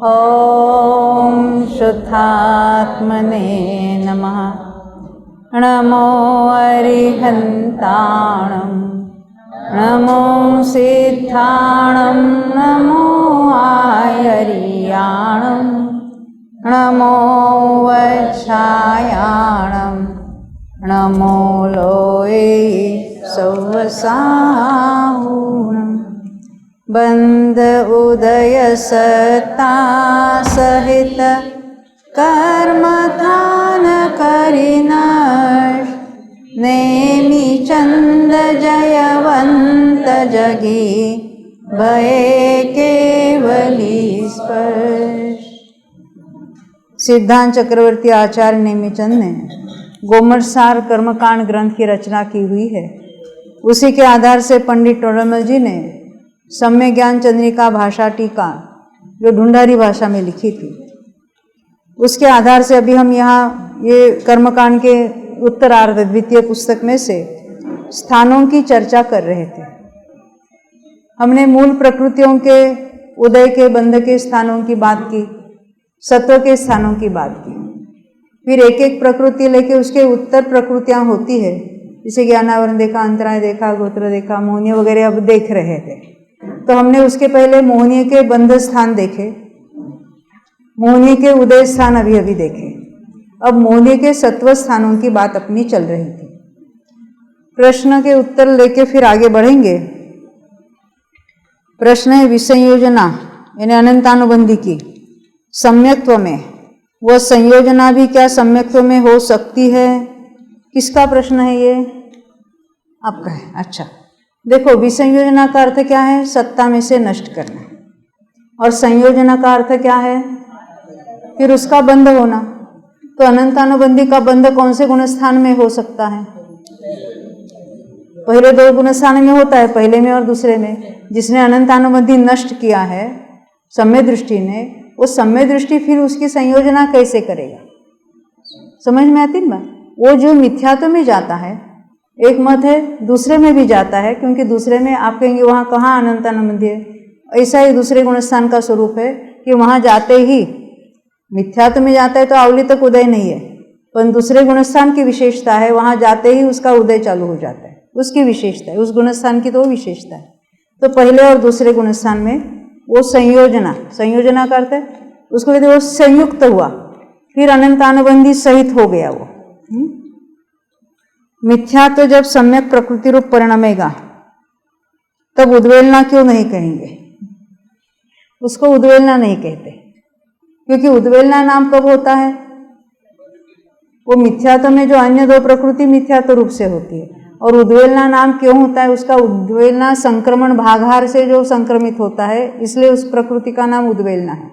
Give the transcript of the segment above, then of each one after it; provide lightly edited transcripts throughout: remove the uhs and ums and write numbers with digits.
ॐ शुद्धात्मने नमः। नमो अरिहन्ताणं नमो सिद्धाणं नमो आयर्याणं नमो वच्छायाणं नमो लोये सौवसाहुणम्। बंद उदय सत्ता सहित कर्मधान करिनश नेमि चंद जयवंत जगी भये केवली स्पर्श। सिद्धांत चक्रवर्ती आचार्य नेमिचंद ने गोमटसार कर्मकांड ग्रंथ की रचना की हुई है। उसी के आधार से पंडित टोडरमल जी ने सम्यक ज्ञान चंद्रिका भाषा टीका जो ढूंढारी भाषा में लिखी थी, उसके आधार से अभी हम यहाँ ये कर्मकांड के उत्तरार्ध द्वितीय पुस्तक में से स्थानों की चर्चा कर रहे थे। हमने मूल प्रकृतियों के उदय के बंध के स्थानों की बात की, सत्व के स्थानों की बात की, फिर एक एक प्रकृति लेके उसके उत्तर प्रकृतियाँ होती है, जैसे ज्ञानावरण देखा, अंतराय देखा, गोत्र देखा, मोहनीय वगैरह अब देख रहे थे। तो हमने उसके पहले मोहनीय के बंध स्थान देखे, मोहनीय के उदय स्थान अभी अभी देखे। अब मोहनीय के सत्व स्थानों की बात अपनी चल रही थी। प्रश्न के उत्तर लेके फिर आगे बढ़ेंगे। प्रश्न है विसंयोजना यानी अनंतानुबंधी की सम्यक्त्व में, वह संयोजना भी क्या सम्यक्त्व में हो सकती है? किसका प्रश्न है ये? आपका है। अच्छा, देखो, विसंयोजना का अर्थ क्या है? सत्ता में से नष्ट करना। और संयोजना का अर्थ क्या है? फिर उसका बंध होना। तो अनंतानुबंधी का बंध कौन से गुणस्थान में हो सकता है? पहले दो गुणस्थान में होता है, पहले में और दूसरे में। जिसने अनंतानुबंधी नष्ट किया है सम्यक दृष्टि ने, वो सम्यक दृष्टि फिर उसकी संयोजना कैसे करेगा? समझ में आती ना? वो जो मिथ्यात्व में जाता है, एक मत है दूसरे में भी जाता है, क्योंकि दूसरे में आप कहेंगे वहाँ कहाँ अनंतानुबंधी है। ऐसा ही दूसरे गुणस्थान का स्वरूप है कि वहाँ जाते ही मिथ्यात्व में जाता है तो आवली तक उदय नहीं है, पर दूसरे गुणस्थान की विशेषता है, वहाँ जाते ही उसका उदय चालू हो जाता है, उसकी विशेषता है, उस गुणस्थान की तो विशेषता है। तो पहले और दूसरे गुणस्थान में वो संयोजना करते हैं, उसको कहते हैं वो संयुक्त हुआ, फिर अनंतानुबंधी सहित हो गया वो। मिथ्यात्व जब सम्यक प्रकृति रूप परिणमेगा तब उद्वेलना क्यों नहीं कहेंगे? उसको उद्वेलना नहीं कहते, क्योंकि उद्वेलना नाम कब होता है? वो मिथ्यात्व में जो अन्य दो प्रकृति मिथ्यात्व रूप से होती है। और उद्वेलना नाम क्यों होता है? उसका उद्वेलना संक्रमण भागहार से जो संक्रमित होता है, इसलिए उस प्रकृति का नाम उद्वेलना है।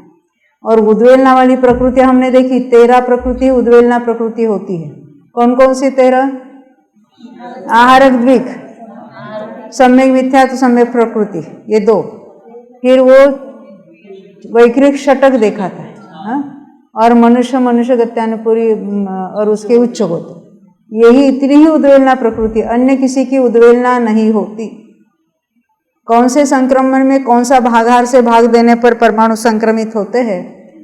और उद्वेलना वाली प्रकृति हमने देखी 13 प्रकृति उद्वेलना प्रकृति होती है। कौन कौन सी 13? आहारक द्विक, सम्यक मिथ्यात्व, सम्यक प्रकृति, ये दो। फिर वो वैकृक षटक देखा था, हाँ? और मनुष्य गत्यानुपुरी और उसके उच्च गोत्र, यही इतनी ही उद्वेलना प्रकृति, अन्य किसी की उद्वेलना नहीं होती। कौन से संक्रमण में कौन सा भागहार से भाग देने पर परमाणु संक्रमित होते हैं,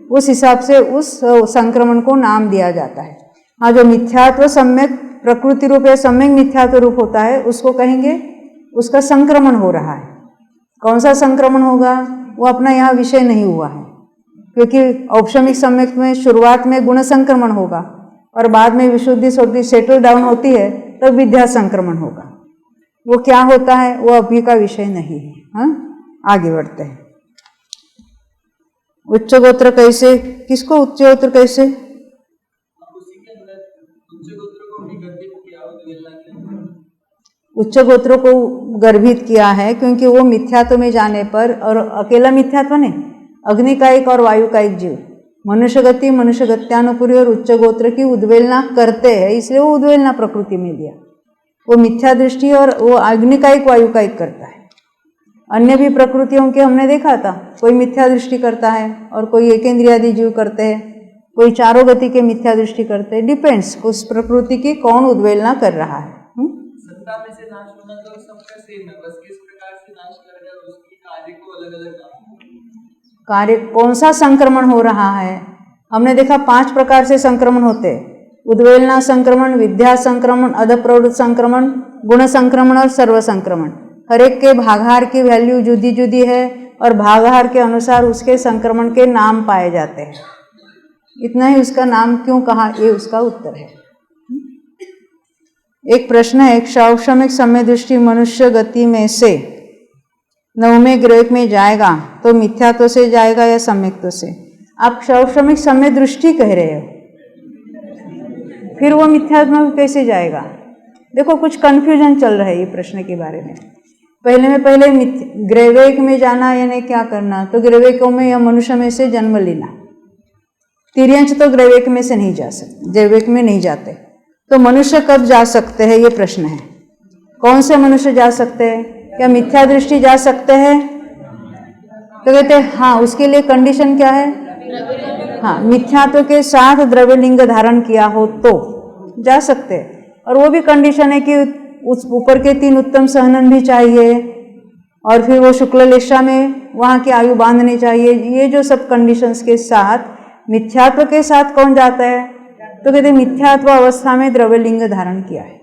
उस हिसाब से उस संक्रमण को नाम दिया जाता है। हाँ, जो मिथ्यात्व सम्यक प्रकृति रूप या सम्यक मिथ्यात्व रूप होता है, उसको कहेंगे उसका संक्रमण हो रहा है। कौन सा संक्रमण होगा वो अपना यहाँ विषय नहीं हुआ है, क्योंकि औपशमिक सम्यक में शुरुआत में गुण संक्रमण होगा और बाद में विशुद्धि शुद्धि सेटल डाउन होती है, तब विद्या संक्रमण होगा। वो क्या होता है वो अभी का विषय नहीं है। हाँ, आगे बढ़ते हैं। उच्च गोत्र कैसे? किसको उच्च गोत्र कैसे? उच्च गोत्रों को गर्भित किया है क्योंकि वो मिथ्यात्व में जाने पर, और अकेला मिथ्यात्व नहीं, अग्नि का एक और वायु का एक जीव मनुष्य गति, मनुष्य गत्यानुपुरी और उच्च गोत्र की उद्वेलना करते हैं, इसलिए वो उद्वेलना प्रकृति में दिया। वो मिथ्या दृष्टि और वो अग्नि का एक वायु का एक करता है। अन्य भी प्रकृतियों के हमने देखा था, कोई मिथ्या दृष्टि करता है और कोई एकेंद्रियादि जीव करते हैं, कोई चारों गति के मिथ्या दृष्टि करते हैं। डिपेंड्स उस प्रकृति की कौन उद्वेलना कर रहा है। सत्ता में से नाश होना तो सबका सेम है, बस किस प्रकार से नाश कर रहे हैं उसकी कार्य को अलग अलग नाम। कार्य कौन सा संक्रमण हो रहा है। हमने देखा 5 प्रकार से संक्रमण होते हैं, उद्वेलना संक्रमण, विद्या संक्रमण, अधप्रवृत्त संक्रमण, गुण संक्रमण और सर्व संक्रमण। हर एक के भागाहार की वैल्यू जुदी जुदी है और भागाहार के अनुसार उसके संक्रमण के नाम पाए जाते हैं। इतना ही उसका नाम क्यों कहा, ये उसका उत्तर है। एक प्रश्न है, क्षौक्षमिक समय दृष्टि मनुष्य गति में से 9वें ग्रेक में जाएगा तो मिथ्यात्व से जाएगा या सम्यक्त्व से। आप क्षौक्षमिक समय दृष्टि कह रहे हो, फिर वो मिथ्यात्व में कैसे जाएगा। देखो कुछ कंफ्यूजन चल रहा है ये प्रश्न के बारे में। पहले ग्रेवेक में जाना यानी क्या करना, तो ग्रेवेकों में या मनुष्य में से जन्म लेना। तिर्यंच तो ग्रेवेक में से नहीं जा सकते, ग्रेवेक में नहीं जाते। तो मनुष्य कब जा सकते हैं, ये प्रश्न है। कौन से मनुष्य जा सकते हैं, क्या मिथ्या दृष्टि जा सकते हैं। तो कहते हैं हाँ, उसके लिए कंडीशन क्या है, हाँ मिथ्यात्व के साथ द्रव्य लिंग धारण किया हो तो जा सकते हैं। और वो भी कंडीशन है कि उस ऊपर के 3 उत्तम सहनन भी चाहिए और फिर वो शुक्ल लेशा में वहाँ की आयु बांधनी चाहिए। ये जो सब कंडीशंस के साथ मिथ्यात्व के साथ कौन जाता है, तो कहते मिथ्यात्व अवस्था में द्रव्य लिंग धारण किया है।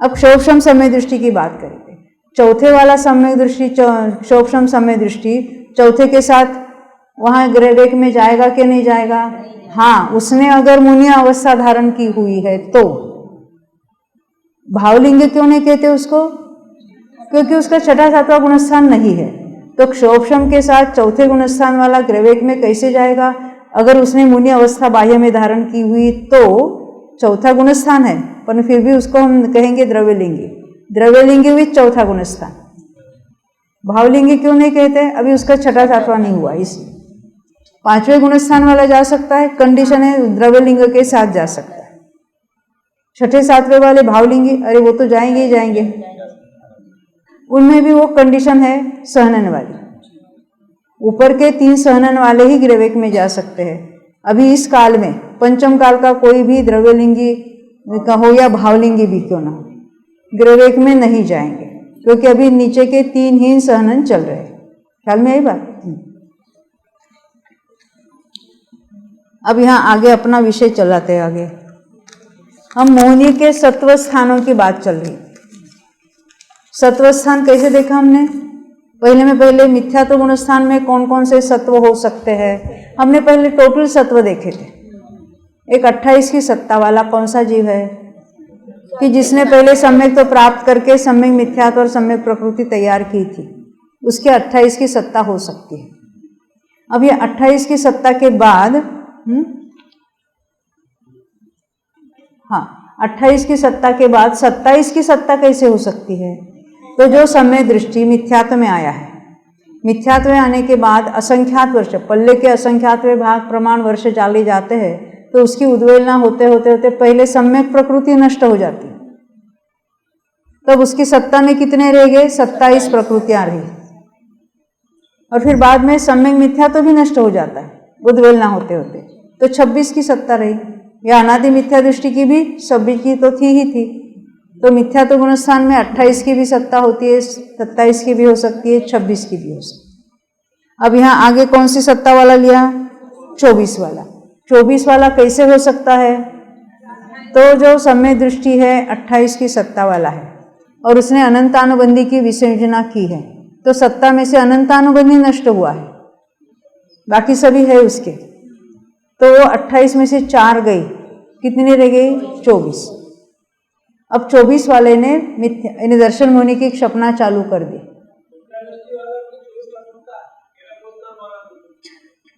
अब क्षौक्षम समय दृष्टि की बात करेंगे। चौथे वाला समय दृष्टि, क्षौक्षम समय दृष्टि चौथे के साथ वहाँ ग्रेवेक में जाएगा कि नहीं जाएगा। हाँ, उसने अगर मुनि अवस्था धारण की हुई है तो। भावलिंग क्यों नहीं कहते उसको, क्योंकि उसका 6ठा 7वां गुणस्थान नहीं है। तो क्षौक्षम के साथ चौथे गुणस्थान वाला ग्रेवेक में कैसे जाएगा, अगर उसने मुनि अवस्था बाह्य में धारण की हुई तो। चौथा गुणस्थान है पर फिर भी उसको हम कहेंगे द्रव्यलिंगी, द्रव्यलिंगी विद चौथा गुणस्थान। भावलिंगी क्यों नहीं कहते, अभी उसका 6ठा 7वां नहीं हुआ, इसलिए 5वें गुणस्थान वाला जा सकता है, कंडीशन है द्रव्यलिंग के साथ जा सकता है। 6ठे 7वें वाले भावलिंगी, अरे वो तो जाएंगे ही जाएंगे, उनमें भी वो कंडीशन है सहनन वाली। ऊपर के 3 सहनन वाले ही ग्रेवेक में जा सकते हैं। अभी इस काल में पंचम काल का कोई भी द्रव्यलिंगी का हो या भावलिंगी भी क्यों ना हो, ग्रेवेक में नहीं जाएंगे, क्योंकि अभी नीचे के 3 ही सहनन चल रहे हैं। ख्याल में आई बात। अब यहाँ आगे अपना विषय चलाते हैं। आगे हम मोहिनी के सत्व स्थानों की बात चल रही। सत्व स्थान कैसे देखा हमने, पहले मिथ्यात्व गुण स्थान में कौन कौन से सत्व हो सकते हैं। हमने पहले टोटल सत्व देखे थे। एक 28 की सत्ता वाला कौन सा जीव है कि जिसने पहले सम्यक तो प्राप्त करके सम्यक मिथ्यात्व और सम्यक प्रकृति तैयार की थी, उसके 28 की सत्ता हो सकती है। अब ये 28 की सत्ता के बाद 28 की सत्ता के बाद 27 की सत्ता कैसे हो सकती है। तो जो समय दृष्टि मिथ्यात्व में आया है, मिथ्यात्व में आने के बाद असंख्यात वर्ष, पल्ले के असंख्यातवें भाग प्रमाण वर्ष चाले जाते हैं, तो उसकी उद्वेलना होते होते पहले सम्यक प्रकृति नष्ट हो जाती, तब उसकी सत्ता में कितने रह गए, 27 प्रकृतियां रही। और फिर बाद में सम्यक मिथ्यात्व भी नष्ट हो जाता है उद्वेलना होते होते, तो 26 की सत्ता रही। या अनादि मिथ्या दृष्टि की भी 26 की तो थी ही थी। तो मिथ्यात्व गुण स्थान में 28 की भी सत्ता होती है, 27 की भी हो सकती है, 26 की भी हो सकती है। अब यहाँ आगे कौन सी सत्ता वाला लिया, 24 वाला। 24 वाला कैसे हो सकता है, तो जो समय दृष्टि है 28 की सत्ता वाला है और उसने अनंतानुबंधी की विसर्जना की है, तो सत्ता में से अनंतानुबंधी नष्ट हुआ है, बाकी सभी है उसके। तो वो 28 में से 4 गई, कितनी रह गई, 24। अब 24 वाले ने मिथ्या दर्शन होने की क्षपना चालू कर दी।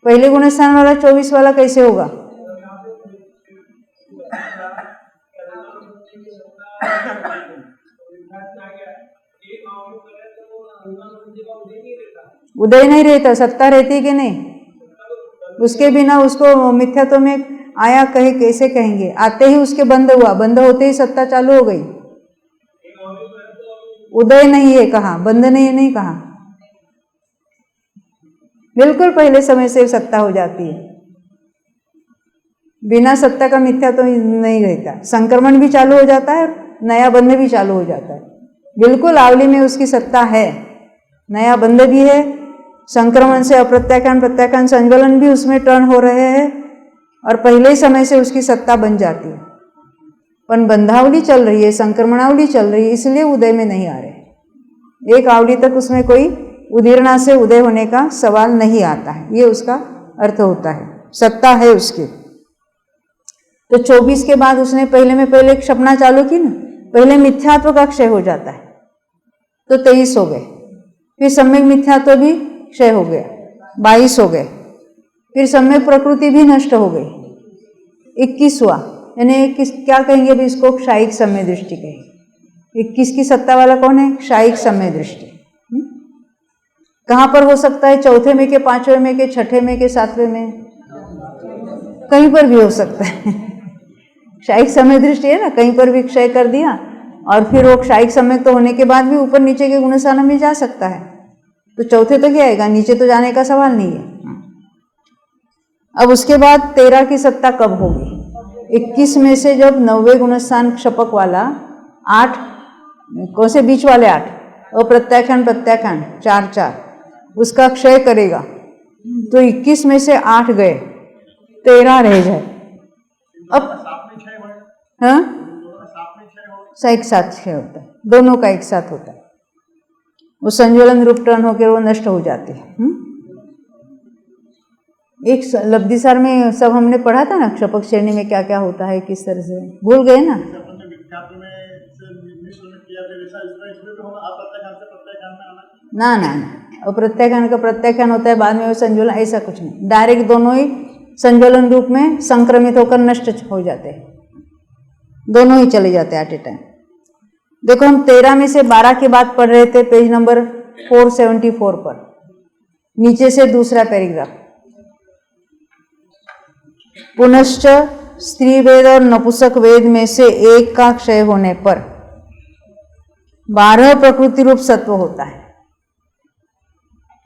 पहले गुणस्थान वाला 24 वाला कैसे होगा, उदय नहीं रहता, सत्ता रहती कि नहीं, उसके बिना उसको मिथ्यात्व में आया कहे कैसे कहेंगे। आते ही उसके बंद हुआ, बंद होते ही सत्ता चालू हो गई। उदय नहीं है कहा, बंद नहीं कहा, बिल्कुल पहले समय से सत्ता हो जाती है। बिना सत्ता का मिथ्यात्व नहीं रहता, संक्रमण भी चालू हो जाता है, नया बंध भी चालू हो जाता है। बिल्कुल आवली में उसकी सत्ता है, नया बंध भी है संक्रमण से अप्रत्याख्यान प्रत्याख्यान संज्वलन भी उसमें टर्न हो रहे हैं और पहले ही समय से उसकी सत्ता बन जाती है। पर बंधावली चल रही है, संक्रमणावली चल रही है, इसलिए उदय में नहीं आ रहे। एक आवली तक उसमें कोई उदीर्णा से उदय होने का सवाल नहीं आता है, ये उसका अर्थ होता है, सत्ता है उसकी। तो 24 के बाद उसने पहले एक क्षपना चालू की ना, पहले मिथ्यात्व का क्षय हो जाता है तो 23 हो गए, फिर सम्यक मिथ्यात्व भी क्षय हो गया 22 हो गए, फिर सम्यक प्रकृति भी नष्ट हो गई 21 हुआ, यानी क्या कहेंगे अभी इसको? क्षायिक सम्य दृष्टि कहेंगे। 21 की सत्ता वाला कौन है? क्षायिक सम्य दृष्टि। कहाँ पर हो सकता है? चौथे में के, पांचवें में के, छठे में के, सातवें में, कहीं पर भी हो सकता है। क्षायिक समय दृष्टि है ना, कहीं पर भी क्षय कर दिया और फिर वो क्षायिक समय तो होने के बाद भी ऊपर नीचे के गुणसाना में जा सकता है, तो चौथे तक ही आएगा, नीचे तो जाने का सवाल नहीं है। अब उसके बाद 13 की सत्ता कब होगी? 21 में से जब 90 गुणस्थान क्षपक वाला 8, कौन से बीच वाले 8 अप्रत्याख्यान प्रत्याख्यान 4 उसका क्षय करेगा, तो 21 में से 8 गए, 13 रह जाए। अब हाँ, एक साथ क्षय होता है, दोनों का एक साथ होता है, वो संज्वलन रूप टर्न होकर वो नष्ट हो जाते हैं। एक लब्धिसार में सब हमने पढ़ा था ना, क्षपक श्रेणी में क्या क्या होता है, किस तरह से, भूल गए ना? ना ना ना, अप्रत्याख्यान का प्रत्याख्यान होता है, बाद में वो संज्वलन, ऐसा कुछ नहीं, डायरेक्ट दोनों ही संज्वलन रूप में संक्रमित होकर नष्ट हो जाते हैं, दोनों ही चले जाते हैं एट ए टाइम। देखो हम 13 में से 12 के बाद पढ़ रहे थे, पेज नंबर 474 पर, नीचे से दूसरा पैराग्राफ। पुनश्च स्त्री वेद और नपुंसक वेद में से एक का क्षय होने पर 12 प्रकृति रूप सत्व होता है,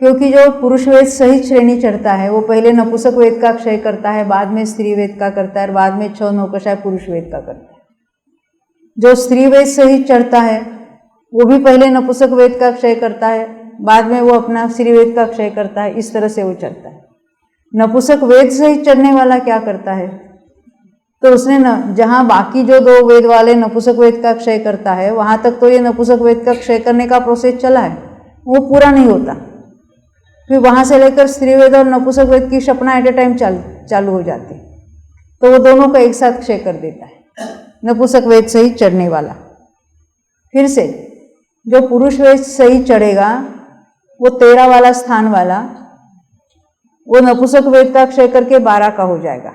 क्योंकि जो पुरुष वेद सहित श्रेणी चढ़ता है वो पहले नपुंसक वेद का क्षय करता है, बाद में स्त्री वेद का करता है, और बाद में 6 नौकषाय पुरुष वेद का करता है। जो स्त्री वेद सहित चढ़ता है वो भी पहले नपुंसक वेद का क्षय करता है, बाद में वो अपना स्त्री वेद का क्षय करता है, इस तरह से वो चढ़ता है। नपुंसक वेद सहित चढ़ने वाला क्या करता है? तो उसने जहाँ बाकी जो 2 वेद वाले नपुंसक वेद का क्षय करता है, वहाँ तक तो ये नपुंसक वेद का क्षय करने का प्रोसेस चला है, वो पूरा नहीं होता, फिर वहाँ से लेकर स्त्री वेद और नपुंसक वेद की क्षपना एट ए टाइम चालू हो जाती है, तो वो दोनों का एक साथ क्षय कर देता है नपुंसक वेद सहित चढ़ने वाला। फिर से जो पुरुष वेद सहित चढ़ेगा वो 13 वाला स्थान वाला, वो नपुंसक वेद का क्षय करके 12 का हो जाएगा,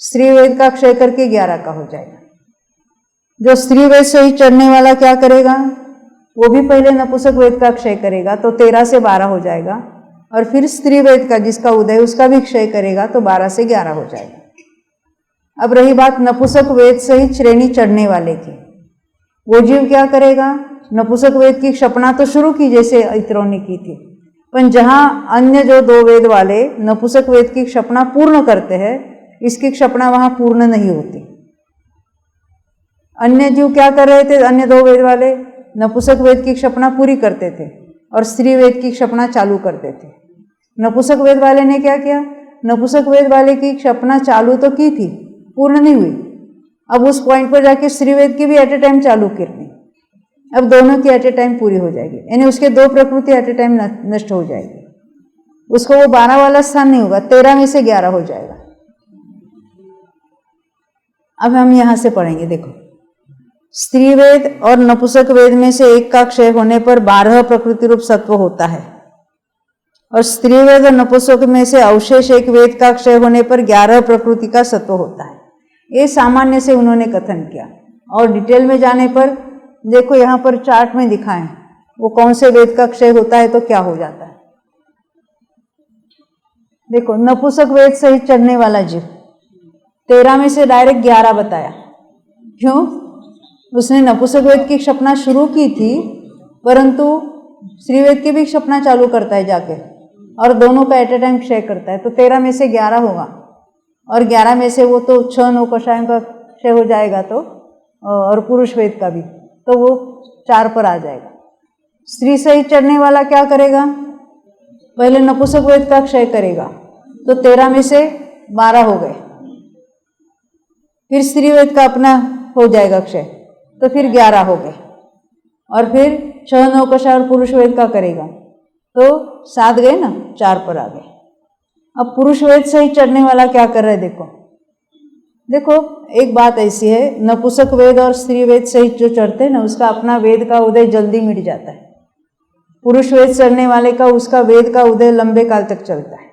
स्त्री वेद का क्षय करके 11 का हो जाएगा। जो स्त्री वेद सहित चढ़ने वाला क्या करेगा? वो भी पहले नपुंसक वेद का क्षय करेगा, तो 13 से 12 हो जाएगा, और फिर स्त्री वेद का जिसका उदय उसका भी क्षय करेगा, तो 12 से 11 हो जाएगा। अब रही बात नपुंसक वेद सहित श्रेणी चढ़ने वाले की, वो जीव क्या करेगा? नपुंसक वेद की क्षपना तो शुरू की जैसे इतरों ने की थी, पर जहाँ अन्य जो 2 वेद वाले नपुंसक वेद की क्षपना पूर्ण करते हैं, इसकी क्षपना वहाँ पूर्ण नहीं होती। अन्य जीव क्या कर रहे थे? अन्य 2 वेद वाले नपुंसक वेद की क्षपना पूरी करते थे और स्त्री वेद की क्षपना चालू करते थे। नपुंसक वेद वाले ने क्या किया? नपुंसक वेद वाले की क्षपना चालू तो की थी, पूर्ण नहीं हुई, अब उस पॉइंट पर जाके स्त्री वेद की भी एट ए टाइम चालू करनी, अब दोनों की एट ए टाइम पूरी हो जाएगी, यानी उसके 2 प्रकृति एट ए टाइम नष्ट हो जाएगी, उसको वो 12 वाला स्थान नहीं होगा, 13 में से 11 हो जाएगा। अब हम यहां से पढ़ेंगे, देखो, स्त्री वेद और नपुंसक वेद में से एक का क्षय होने पर 12 प्रकृति रूप सत्व होता है, और स्त्री वेद और नपुंसक में से अवशेष एक वेद का क्षय होने पर 11 प्रकृति का सत्व होता है। ये सामान्य से उन्होंने कथन किया, और डिटेल में जाने पर देखो यहाँ पर चार्ट में दिखाएं वो कौन से वेद का क्षय होता है तो क्या हो जाता है। देखो, नपुंसक वेद सहित चढ़ने वाला जीव 13 में से डायरेक्ट 11 बताया, क्यों? उसने नपुंसक वेद की क्षपना शुरू की थी, परंतु स्त्रीवेद की भी क्षपना चालू करता है जाके, और दोनों का एट ए टाइम क्षय करता है, तो 13 में से 11 होगा, और 11 में से वो तो 6 नौकषायों का क्षय हो जाएगा, तो और पुरुष वेद का भी, तो वो 4 पर आ जाएगा। स्त्री सहित चढ़ने वाला क्या करेगा? पहले नपुंसक वेद का क्षय करेगा तो 13 में से 12 हो गए, फिर स्त्री वेद का अपना हो जाएगा क्षय तो फिर 11 हो गए, और फिर 6 नौकशा और पुरुष वेद का करेगा तो 7 गए ना, 4 पर आ गए। अब पुरुष वेद से ही चढ़ने वाला क्या कर रहा है, देखो एक बात ऐसी है, नपुंसक वेद और स्त्री वेद से ही जो चढ़ते हैं ना उसका अपना वेद का उदय जल्दी मिट जाता है। पुरुष वेद चढ़ने वाले का उसका वेद का उदय लंबे काल तक चलता है,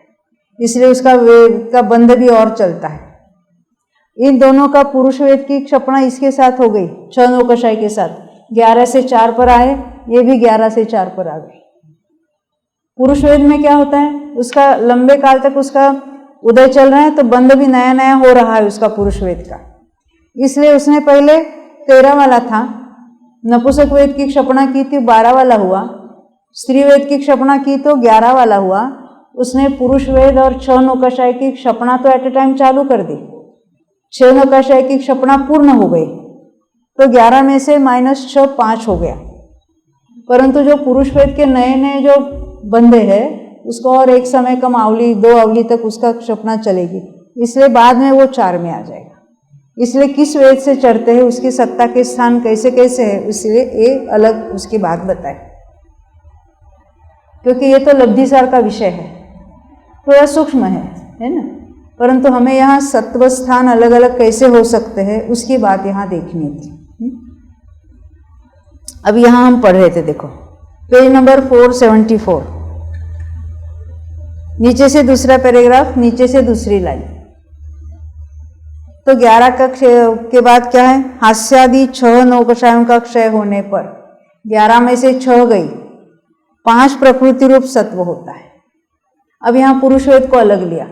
इसलिए उसका वेद का बंध भी और चलता है। इन दोनों का पुरुष वेद की क्षपणा इसके साथ हो गई 6 नौकशाई के साथ, 11 से 4 पर आए, ये भी 11 से 4 पर आ गए। पुरुष वेद में क्या होता है, उसका लंबे काल तक उसका उदय चल रहा है तो बंध भी नया नया हो रहा है उसका पुरुष वेद का, इसलिए उसने पहले 13 वाला था, नपुंसक वेद की क्षपणा की थी 12 वाला हुआ, स्त्री वेद की क्षपणा की तो 11 वाला हुआ। उसने पुरुष वेद और 6 नौकशाई की क्षपणा तो एट ए टाइम चालू कर दी, 6 नौकशाई की क्षपणा पूर्ण हो गई तो 11 में से -6 5 हो गया। परंतु जो पुरुष वेद के नए नए जो बंधे हैं उसको और एक समय कम अवधि 2 अवधि तक उसका क्षपणा चलेगी, इसलिए बाद में वो 4 में आ जाएगा। इसलिए किस वेद से चढ़ते हैं, उसकी सत्ता के स्थान कैसे कैसे है, इसलिए एक अलग उसकी बात बताए, क्योंकि ये तो लब्धिसार का विषय है, थोड़ा सूक्ष्म है ना। परंतु हमें यहाँ सत्व स्थान अलग अलग कैसे हो सकते हैं उसकी बात यहाँ देखनी थी। अब यहाँ हम पढ़ रहे थे, देखो पेज नंबर 474, नीचे से दूसरा पैराग्राफ, नीचे से दूसरी लाइन। तो 11 का के बाद क्या है, हास्यादि 6 नौकशायों का क्षय होने पर 11 में से 6 गई, 5 प्रकृति रूप सत्व होता है। अब यहाँ पुरुष वेद को अलग लिया,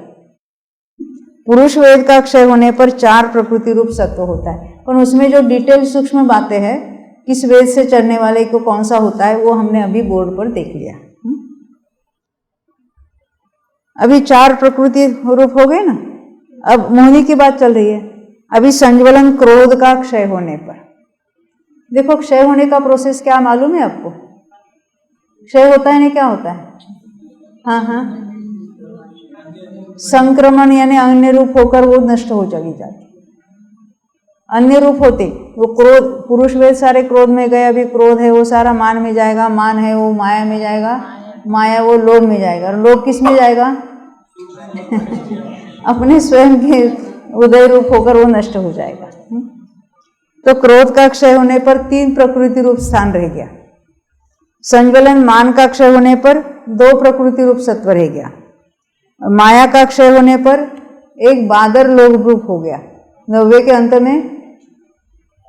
पुरुष वेद का क्षय होने पर 4 प्रकृति रूप सत्व होता है, पर उसमें जो डिटेल सूक्ष्म बातें हैं किस वेद से चढ़ने वाले को कौन सा होता है वो हमने अभी बोर्ड पर देख लिया। अभी 4 प्रकृति रूप हो गए ना। अब मोहिनी की बात चल रही है, अभी संज्वलन क्रोध का क्षय होने पर, देखो क्षय होने का प्रोसेस क्या मालूम है आपको, क्षय होता है नहीं, क्या होता है, हाँ, संक्रमण यानी अन्य रूप होकर वो नष्ट हो चली जाती, अन्य रूप होते वो क्रोध, पुरुष वेद सारे क्रोध में गए, अभी क्रोध है वो सारा मान में जाएगा, मान है वो माया में जाएगा, माया वो लोभ में जाएगा, और लोभ किस में जाएगा अपने स्वयं के उदय रूप होकर वो नष्ट हो जाएगा। तो क्रोध का क्षय होने पर 3 प्रकृति रूप स्थान रह गया, संज्वलन मान का क्षय होने पर 2 प्रकृति रूप सत्व रह गया, माया का क्षय होने पर एक बादर लोभ रूप हो गया, 90 के अंत में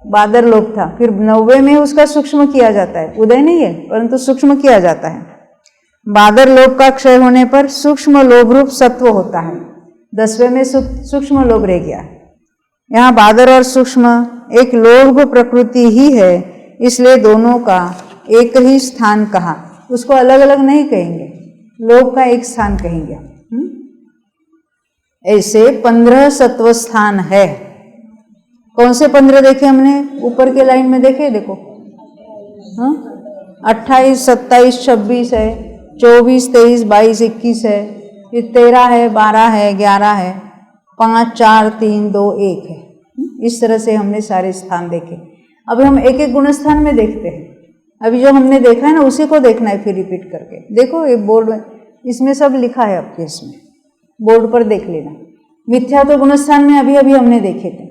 बादर लोभ था, फिर 90 में उसका सूक्ष्म किया जाता है, उदय नहीं है परंतु सूक्ष्म किया जाता है। बादर लोभ का क्षय होने पर सूक्ष्म लोभ रूप सत्व होता है, 10वें में सूक्ष्म लोभ रह गया। यहाँ बादर और सूक्ष्म एक लोभ प्रकृति ही है, इसलिए दोनों का एक ही स्थान कहा, उसको अलग अलग नहीं कहेंगे, लोभ का एक स्थान कहेंगे। ऐसे 15 सत्व स्थान है। कौन से 15 देखे हमने, ऊपर के लाइन में देखे, देखो 28, 27, 26 है, 24, 23, 22, 21 है, फिर 13 है, 12 है, 11 है, 5, 4, 3, 2, 1 है। इस तरह से हमने सारे स्थान देखे। अब हम एक एक गुण स्थान में देखते हैं, अभी जो हमने देखा है ना उसी को देखना है, फिर रिपीट करके देखो। एक बोर्ड में इसमें सब लिखा है आपके, इसमें बोर्ड पर देख लेना। मिथ्या तो गुणस्थान में अभी अभी हमने देखे थे।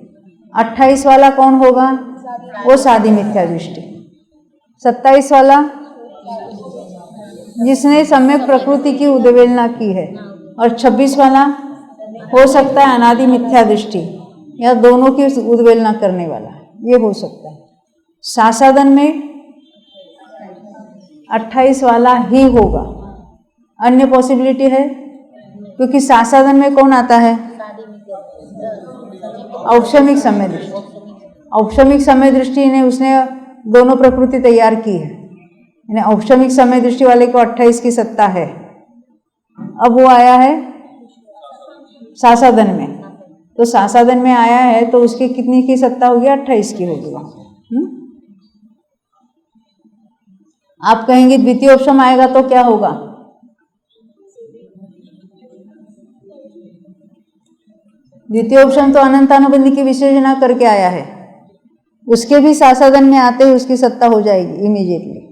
28 वाला कौन होगा, वो सादी मिथ्या दृष्टि। 27 वाला जिसने सम्यक प्रकृति की उद्वेलना की है, और 26 वाला हो सकता है अनादि मिथ्या दृष्टि या दोनों की उद्वेलना करने वाला, ये हो सकता है। सासादन में 28 वाला ही होगा, अन्य पॉसिबिलिटी है, क्योंकि सासादन में कौन आता है, औक्षमिक समय दृष्टि। औक्षमिक समय दृष्टि ने उसने दोनों प्रकृति तैयार की है, यानी औक्षमिक समय दृष्टि वाले को 28 की सत्ता है। अब वो आया है सासादन में, तो सासादन में आया है तो उसकी कितनी की सत्ता होगी, 28 की होगी। आप कहेंगे द्वितीय उपशम आएगा तो क्या होगा, द्वितीय उपशम तो अनंतानुबंधी की विसर्जना करके आया है, उसके भी सासाधन में आते ही उसकी सत्ता हो जाएगी इमीडिएटली।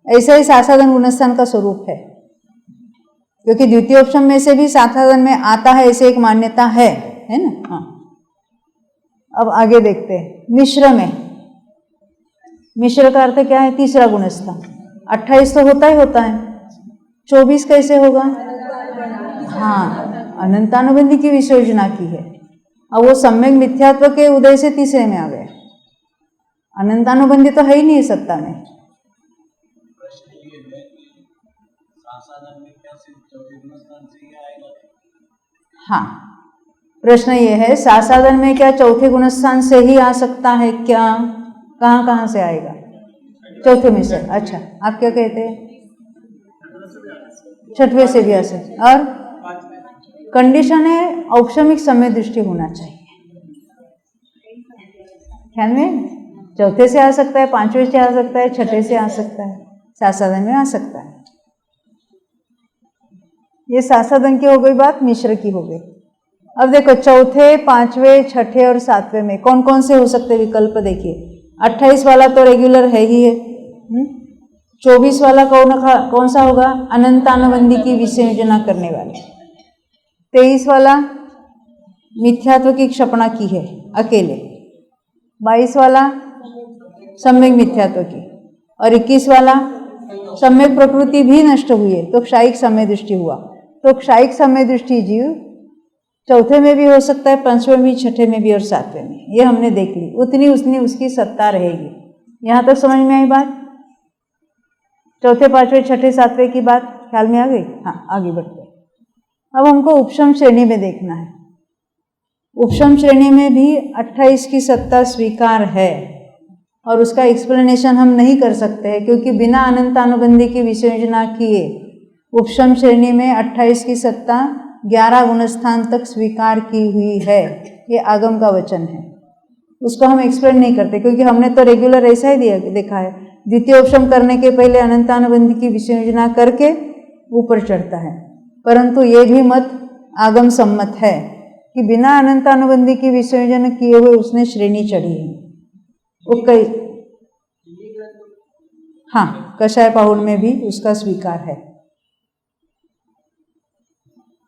ऐसा ही सासाधन गुणस्थान का स्वरूप है, क्योंकि द्वितीय उपशम में से भी सासाधन में आता है, ऐसे एक मान्यता है ना। हाँ, अब आगे देखते हैं। मिश्र में, मिश्र का अर्थ क्या है? तीसरा गुणस्थान। 28 तो होता ही होता है, 24 कैसे होगा? हाँ, अनंतानुबंधी की विसर्जना की है। अब वो सम्यक मिथ्यात्व के उदय से तीसरे में आ गए। अनंतानुबंधी तो है ही नहीं सत्ता में। हाँ, प्रश्न ये है, सासाधन में क्या चौथे गुणस्थान से ही आ सकता है क्या? कहाँ से आएगा? चौथे में से। अच्छा, आप क्या कहते हैं? छठवें से भी आ सकता। और कंडीशन है औपशमिक समय दृष्टि होना चाहिए। ख्याल में, चौथे से आ सकता है, पांचवें से आ सकता है, छठे से आ सकता है, सासाधन में आ सकता है। ये सासाधन की हो गई बात, मिश्र की हो गई। अब देखो, चौथे, पांचवें, छठे और सातवें में कौन कौन से हो सकते विकल्प देखिए। 28 वाला तो रेगुलर है ही है। 24 वाला कौन सा होगा? अनंतानुबंधी की विसर्जना करने वाले। 23 वाला मिथ्यात्व की क्षपणा की है अकेले। 22 वाला सम्यक मिथ्यात्व की। और 21 वाला सम्यक प्रकृति भी नष्ट हुई है, तो क्षायिक समय दृष्टि हुआ। तो क्षायिक समय दृष्टि जीव चौथे में भी हो सकता है, पांचवें में, छठे में भी और सातवें में। ये हमने देख ली, उतनी उसकी सत्ता रहेगी। यहाँ तक समझ में आई बात? चौथे, पांचवें, छठे, सातवें की बात ख्याल में आ गई? हाँ, आगे बढ़ते हैं। अब हमको उपशम श्रेणी में देखना है। उपशम श्रेणी में भी 28 की सत्ता स्वीकार है, और उसका एक्सप्लेनेशन हम नहीं कर सकते हैं, क्योंकि बिना अनंतानुबंधी की विसर्जना किए उपशम श्रेणी में 28 की सत्ता 11 गुणस्थान तक स्वीकार की हुई है। ये आगम का वचन है, उसको हम एक्सप्लेन नहीं करते, क्योंकि हमने तो रेगुलर ऐसा ही देखा है। द्वितीय उपशम करने के पहले अनंतानुबंधी की विसर्जना करके ऊपर चढ़ता है। परंतु ये भी मत आगम सम्मत है कि बिना अनंतानुबंधी की विसर्जन किए हुए उसने श्रेणी चढ़ी है। वो कई, हाँ, कषाय पाहुन में भी उसका स्वीकार है।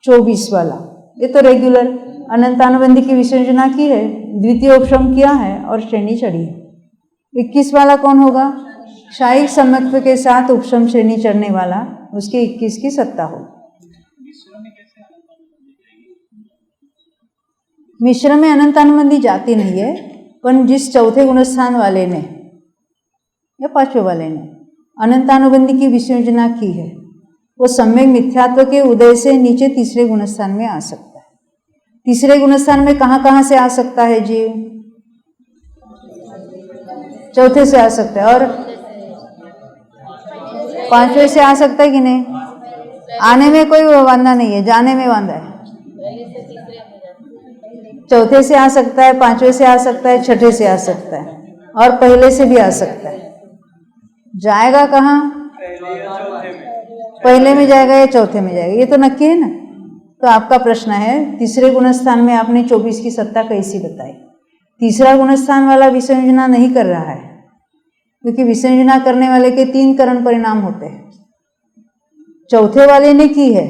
24 वाला ये तो रेगुलर अनंतानुबंधी की विसर्जना की है, द्वितीय उपशम किया है और श्रेणी चढ़ी है। 21 वाला कौन होगा? क्षायिक समत्व के साथ उपशम श्रेणी चढ़ने वाला, उसके 21 की सत्ता हो। मिश्र में अनंतानुबंधी जाती नहीं है, पर जिस चौथे गुणस्थान वाले ने या पांचवें वाले ने अनंतानुबंधी की विसर्जना की है, वो सम्यक मिथ्यात्व के उदय से नीचे तीसरे गुणस्थान में आ सकता है। तीसरे गुणस्थान में कहाँ से आ सकता है जीव? चौथे से आ सकता है, और पांचवें से आ सकता है कि नहीं? आने में कोई वांधा नहीं है, जाने में वांधा है। चौथे से आ सकता है, पांचवें से आ सकता है, छठे से आ सकता है, और पहले से भी आ सकता है। जाएगा कहाँ? पहले में जाएगा या चौथे में जाएगा, ये तो नक्की है ना। तो आपका प्रश्न है, तीसरे गुणस्थान में आपने 24 की सत्ता कैसी बताई? तीसरा गुणस्थान वाला विसर्जना नहीं कर रहा है, क्योंकि विसर्जना करने वाले के 3 करण परिणाम होते हैं। चौथे वाले ने की है,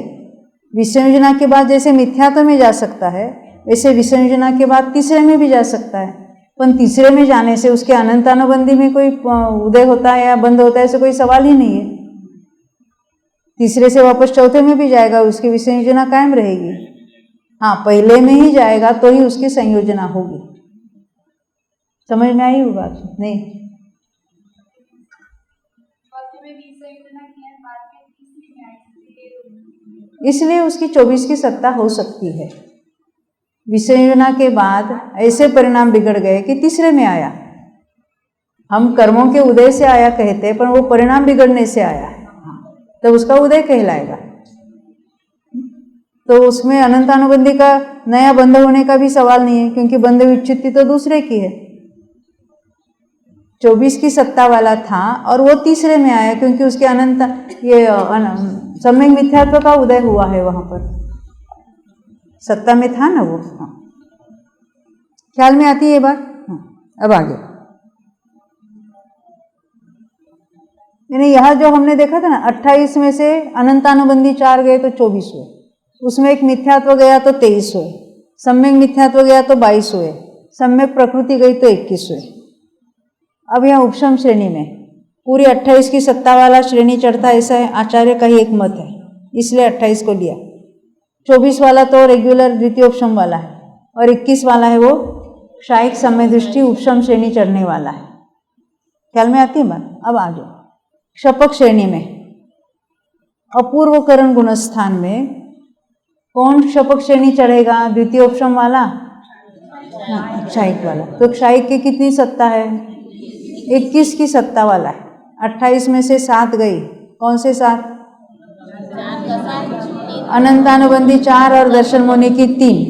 विसर्जना के बाद जैसे मिथ्यात्व में जा सकता है, वैसे विसर्जना के बाद तीसरे में भी जा सकता है। पर तीसरे में जाने से उसके अनंतानुबंधी में कोई उदय होता है या बंद होता है, ऐसे कोई सवाल ही नहीं है। तीसरे से वापस चौथे में भी जाएगा, उसकी विसंयोजना कायम रहेगी। हाँ, पहले में ही जाएगा तो ही उसकी संयोजना होगी। समझ में आई वो बात? नहीं, इसलिए उसकी 24 की सत्ता हो सकती है। विसंयोजना के बाद ऐसे परिणाम बिगड़ गए कि तीसरे में आया। हम कर्मों के उदय से आया कहते हैं, पर वो परिणाम बिगड़ने से आया है, तो उसका उदय कहलाएगा। तो उसमें अनंतानुबंधी का नया बंध होने का भी सवाल नहीं है, क्योंकि बंध विच्छित्ति तो दूसरे की है। 24 की सत्ता वाला था और वो तीसरे में आया, क्योंकि उसके अनंत ये सम्यक मिथ्यात्व का उदय हुआ है वहां पर। सत्ता में था ना वो। हाँ, ख्याल में आती है ये बात। हाँ, अब आगे यानी यह जो हमने देखा था ना 28 में से अनंतानुबंधी 4 गए तो 24 हुए, उसमें एक मिथ्यात्व गया तो 23 हुए, सम्यक मिथ्यात्व गया तो 22 हुए, सम्यक प्रकृति गई तो 21 हुए। अब यहाँ उपशम श्रेणी में पूरी 28 की सत्ता वाला श्रेणी चढ़ता, ऐसा है आचार्य का ही एक मत है, इसलिए 28 को लिया। 24 वाला तो रेगुलर द्वितीय उपशम वाला है और 21 वाला है वो क्षायिक समय दृष्टि उपशम श्रेणी चढ़ने वाला है। ख्याल में आती है बात। अब आगे क्षपक श्रेणी में अपूर्वकरण गुणस्थान में कौन क्षपक श्रेणी चढ़ेगा? द्वितीय उपशम वाला, क्षायिक वाला। तो क्षायिक की कितनी सत्ता है? 21 की सत्ता वाला है। 28 में से 7 गई, कौन से 7? अनंतानुबंधी 4 और दर्शन मोहनी की 3,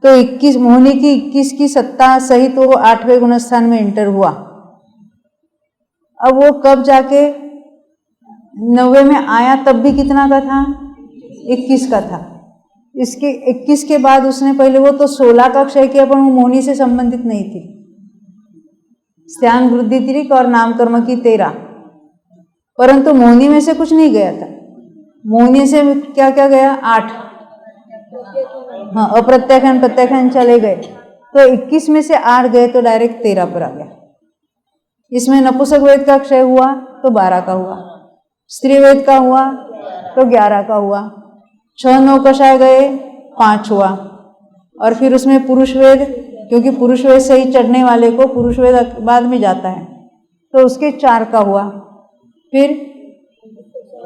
तो 21 मोहनी की 21 की सत्ता सहित वो 8वें गुणस्थान में एंटर हुआ। अब वो कब जाके 90 में आया, तब भी कितना का था? 21 का था। इसके 21 के बाद उसने पहले वो तो 16 का क्षय किया, पर वो मोहनी से संबंधित नहीं थी। स्त्यान वृद्धि तिरिक और नामकर्म की 13, परंतु मोहनी में से कुछ नहीं गया था। मोहनी से क्या क्या गया? 8। हाँ, अप्रत्याख्यान प्रत्याख्यान चले गए, तो 21 में से 8 गए तो डायरेक्ट 13 पर आ गया। इसमें नपुंसक वेद का क्षय हुआ तो 12 का हुआ, स्त्री वेद का हुआ तो 11 का हुआ, 6 9 कषाय गए 5 हुआ, और फिर उसमें पुरुष वेद, क्योंकि पुरुष वेद से ही चढ़ने वाले को पुरुष वेद बाद में जाता है, तो उसके 4 का हुआ। फिर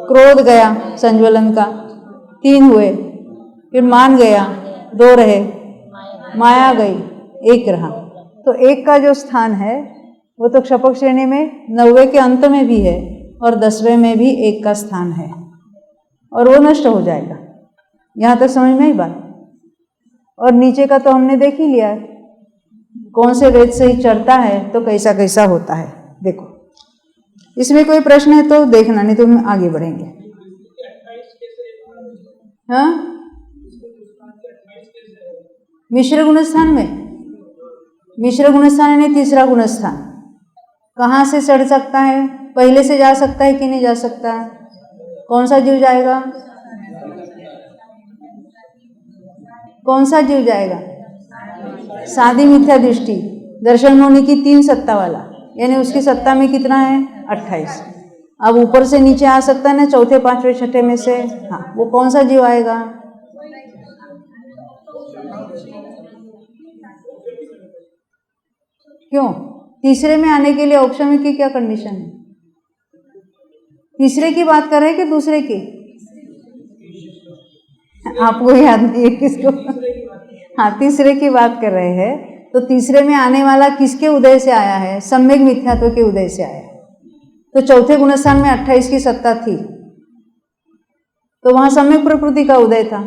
क्रोध गया संज्वलन का 3 हुए, फिर मान गया 2 रहे, माया गई 1 रहा। तो 1 का जो स्थान है वो तो क्षपक श्रेणी में 90 के अंत में भी है और 10वें में भी 1 का स्थान है, और वो नष्ट हो जाएगा। यहाँ तक समझ में आई बात। और नीचे का तो हमने देख ही लिया, कौन से वेद से ही चढ़ता है तो कैसा कैसा होता है। देखो इसमें कोई प्रश्न है तो देखना, नहीं तो हम आगे बढ़ेंगे। हाँ, मिश्र गुणस्थान में, मिश्र गुणस्थान यानी तीसरा गुणस्थान कहाँ से चढ़ सकता है? पहले से जा सकता है कि नहीं जा सकता? कौन सा जीव जाएगा? कौन सा जीव जाएगा? साधी मिथ्या दृष्टि दर्शन मोहनी की 3 सत्ता वाला, यानी उसकी सत्ता में कितना है? 28। अब ऊपर से नीचे आ सकता है ना, चौथे 5वें 6ठे में से। हाँ, वो कौन सा जीव आएगा? क्यों? तीसरे में आने के लिए ऑप्शन की क्या कंडीशन है? तीसरे की बात कर रहे हैं कि दूसरे की? आपको याद नहीं है किसको? हाँ, तीसरे की बात कर रहे हैं। तो तीसरे में आने वाला किसके उदय से आया है? सम्यक मिथ्यात्व के उदय से आया। तो चौथे गुणस्थान में 28 की सत्ता थी, तो वहां सम्यक प्रकृति का उदय था।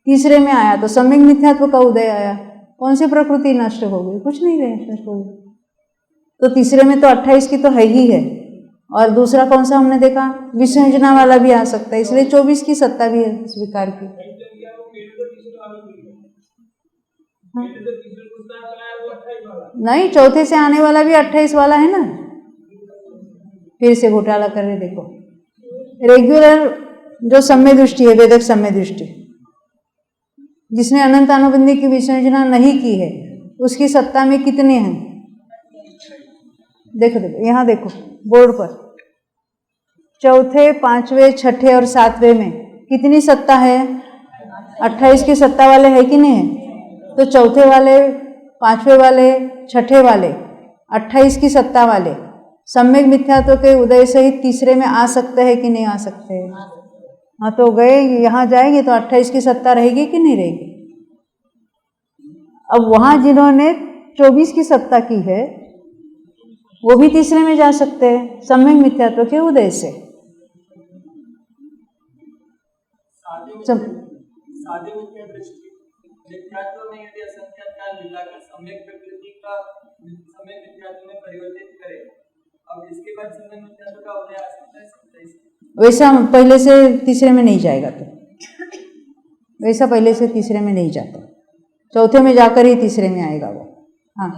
तीसरे में आया तो सम्यक मिथ्यात्व का उदय आया। कौन सी प्रकृति नष्ट हो गई? कुछ नहीं रहे नष्ट हो गई। तो तीसरे में तो 28 की तो है ही है, और दूसरा कौन सा हमने देखा? विसंयोजना वाला भी आ सकता है, इसलिए 24 की सत्ता भी है स्वीकार की। हाँ? नहीं, चौथे से आने वाला भी 28 वाला है ना। फिर से घोटाला कर रहे। देखो रेगुलर जो सम्य दृष्टि है, वेदक सम्य दृष्टि, जिसने अनंत अनुबंधी की विसंयोजना नहीं की है, उसकी सत्ता में कितने हैं? देखो देखो यहाँ देखो बोर्ड पर, चौथे 5वें 6ठे और 7वें में कितनी सत्ता है? 28 की सत्ता वाले है कि नहीं है? तो चौथे वाले, 5वें वाले, 6ठे वाले 28 की सत्ता वाले सम्यक मिथ्यात्व के उदय सहित तीसरे में आ सकते हैं कि नहीं आ सकते हैं? हाँ, तो गए यहाँ जाएंगे तो 28 की सत्ता रहेगी कि नहीं रहेगी? अब वहां जिन्होंने 24 की सत्ता की है वो भी तीसरे में जा सकते हैं सम्यक मिथ्यात्व के उदय से। साधे मुख्य दृष्टि मिथ्यात्व में यदि असंख्यात काल मिलाकर सम्यक प्रकृति का सम्यक मिथ्यात्व में परिवर्तित करें, अब इसके बाद सम्यक मिथ्यात्व का उदय आ सकता है। वैसा पहले से तीसरे में नहीं जाएगा। तो वैसा पहले से तीसरे में नहीं जाता, चौथे में जाकर ही तीसरे में आएगा वो। हाँ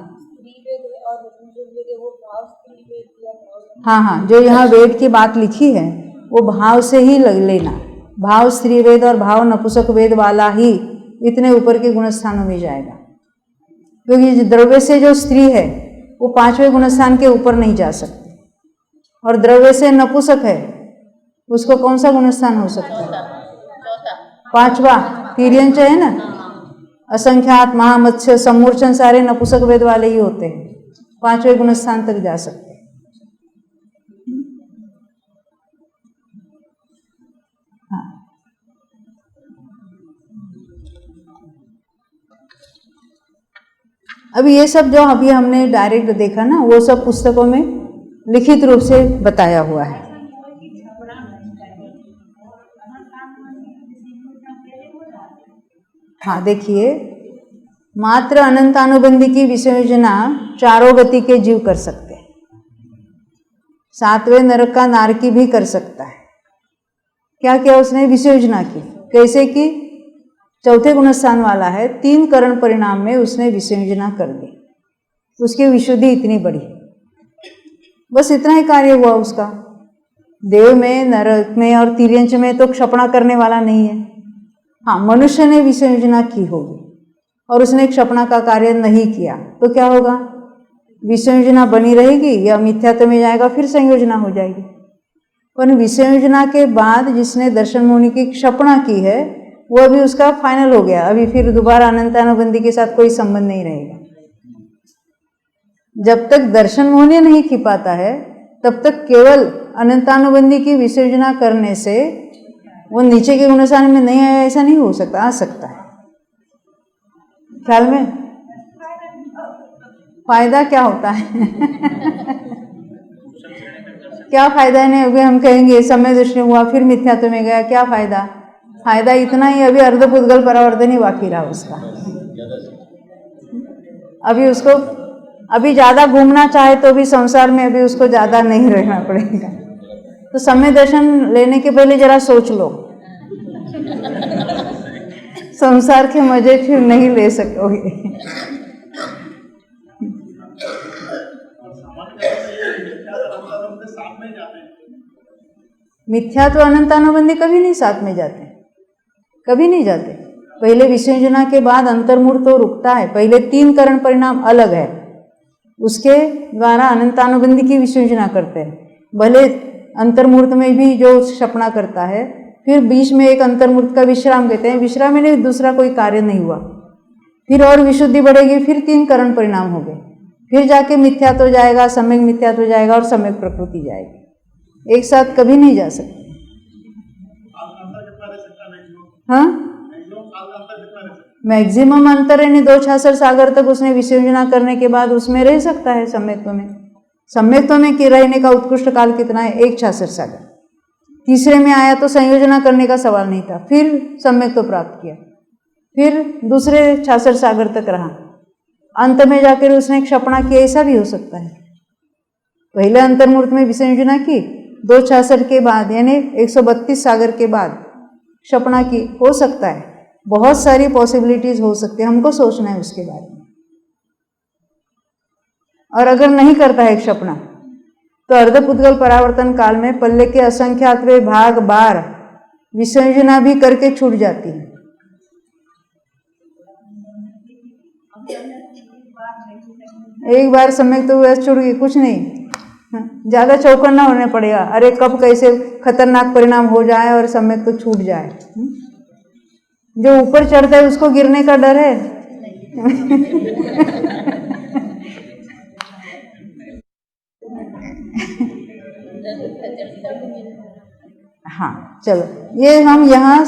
हाँ हाँ, जो यहाँ वेद की बात लिखी है वो भाव से ही लेना। भाव स्त्री वेद और भाव नपुंसक वेद वाला ही इतने ऊपर के गुणस्थानों में जाएगा, क्योंकि द्रव्य से जो स्त्री है वो पांचवें गुणस्थान के ऊपर नहीं जा सकती, और द्रव्य से नपुंसक है उसको कौन सा गुणस्थान हो सकता है? पांचवा तिर्यंच है ना, असंख्यात, महामत्स्य, सम्मूर्छन सारे नपुंसक वेद वाले ही होते हैं, पांचवें गुणस्थान तक जा सकते हैं। अभी ये सब जो अभी हमने डायरेक्ट देखा ना, वो सब पुस्तकों में लिखित रूप से बताया हुआ है। हाँ देखिए, मात्र अनंतानुबंधी की विसंयोजना चारों गति के जीव कर सकते हैं, सातवें नरक का नारकी भी कर सकता है। क्या किया उसने? विसंयोजना की। कैसे की? चौथे गुणस्थान वाला है, 3 करण परिणाम में उसने विसंयोजना कर दी, उसकी विशुद्धि इतनी बड़ी, बस इतना ही कार्य हुआ उसका। देव में, नरक में और तिर्यंच में तो क्षपणा करने वाला नहीं है। हाँ, मनुष्य ने विसंयोजना की होगी और उसने क्षपणा का कार्य नहीं किया तो क्या होगा? विसंयोजना बनी रहेगी या मिथ्यात्व में जाएगा, फिर संयोजना हो जाएगी। पर विसंयोजना के बाद जिसने दर्शन मुनि की क्षपणा की है वो अभी उसका फाइनल हो गया, अभी फिर दोबारा अनंतानुबंधी के साथ कोई संबंध नहीं रहेगा। जब तक दर्शन मुनि नहीं खिपाता है तब तक केवल अनंतानुबंधी की विसर्जना करने से वो नीचे के गुणस्थान में नहीं आया, ऐसा नहीं हो सकता। आ सकता है। ख्याल में फायदा क्या होता है? क्या फायदा है? नहीं, अभी हम कहेंगे समय दृष्टि हुआ फिर मिथ्यात्व में गया, क्या फायदा? फायदा इतना ही, अभी अर्धपुद्गल परावर्तन ही बाकी रहा उसका। अभी उसको अभी ज़्यादा घूमना चाहे तो भी संसार में अभी उसको ज़्यादा नहीं रहना पड़ेगा। तो समय दर्शन लेने के पहले जरा सोच लो, संसार के मजे फिर नहीं ले सकोगे। मिथ्यात्व अनंतानुबंधी कभी नहीं साथ में जाते, कभी नहीं जाते। पहले विसंयोजना के बाद अंतर्मूर्त तो रुकता है, पहले 3 करण परिणाम अलग है, उसके द्वारा अनंतानुबंधी की विसंयोजना करते हैं। भले अंतर्मूर्त में भी जो क्षपणा करता है, फिर बीच में एक अंतर्मूर्त का विश्राम कहते हैं, विश्राम में दूसरा कोई कार्य नहीं हुआ, फिर और विशुद्धि बढ़ेगी, फिर 3 करण परिणाम हो गए, फिर जाके मिथ्यात्व जाएगा, सम्यक मिथ्यात्व जाएगा और सम्यक प्रकृति जाएगी। एक साथ कभी नहीं जा सकते। हाँ, मैक्सिमम अंतर यानी 2 छाछर सागर तक उसने विसंयोजना करने के बाद उसमें रह सकता है सम्यक्त्व में। सम्यक्त्व में कि रहने का उत्कृष्ट काल कितना है? 1 छाछर सागर। तीसरे में आया तो संयोजना करने का सवाल नहीं था, फिर सम्यक्त्व प्राप्त किया, फिर दूसरे छाछर सागर तक रहा, अंत में जाकर उसने क्षपणा की। ऐसा भी हो सकता है, पहले अंतर्मूर्त में विसंयोजना की, 2 छाछर के बाद यानी 132 सागर के बाद क्षपणा की, हो सकता है। बहुत सारी पॉसिबिलिटीज हो सकती है, हमको सोचना है उसके बारे में। और अगर नहीं करता है क्षपणा तो अर्धपुद्गल परावर्तन काल में पल्ले के असंख्यातवें भाग बार विसंयोजना भी करके छूट जाती है। एक बार सम्यक तो वैसे छूट गई, कुछ नहीं, ज़्यादा चौकन्ना होने पड़ेगा। अरे कब कैसे खतरनाक परिणाम हो जाए और सम्यक तो छूट जाए। जो ऊपर चढ़ता है उसको गिरने का डर है। हाँ, चलो ये हम यहाँ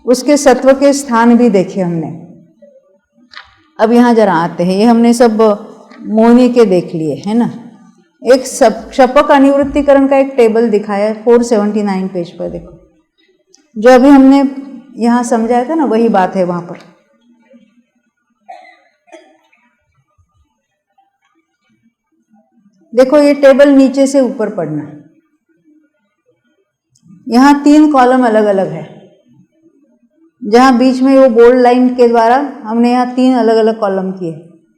उसके सत्व के स्थान भी देखे हमने। अब यहाँ जरा आते हैं, ये हमने सब मोहिनी के देख लिए है ना। एक क्षपक अनिवृत्तिकरण का एक टेबल दिखाया है 479 पेज पर, देखो जो अभी हमने यहाँ समझाया था ना, वही बात है वहाँ पर। देखो ये टेबल नीचे से ऊपर पढ़ना, यहाँ 3 कॉलम अलग अलग है। जहाँ बीच में वो बोल्ड लाइन के द्वारा हमने यहाँ 3 अलग अलग कॉलम किए।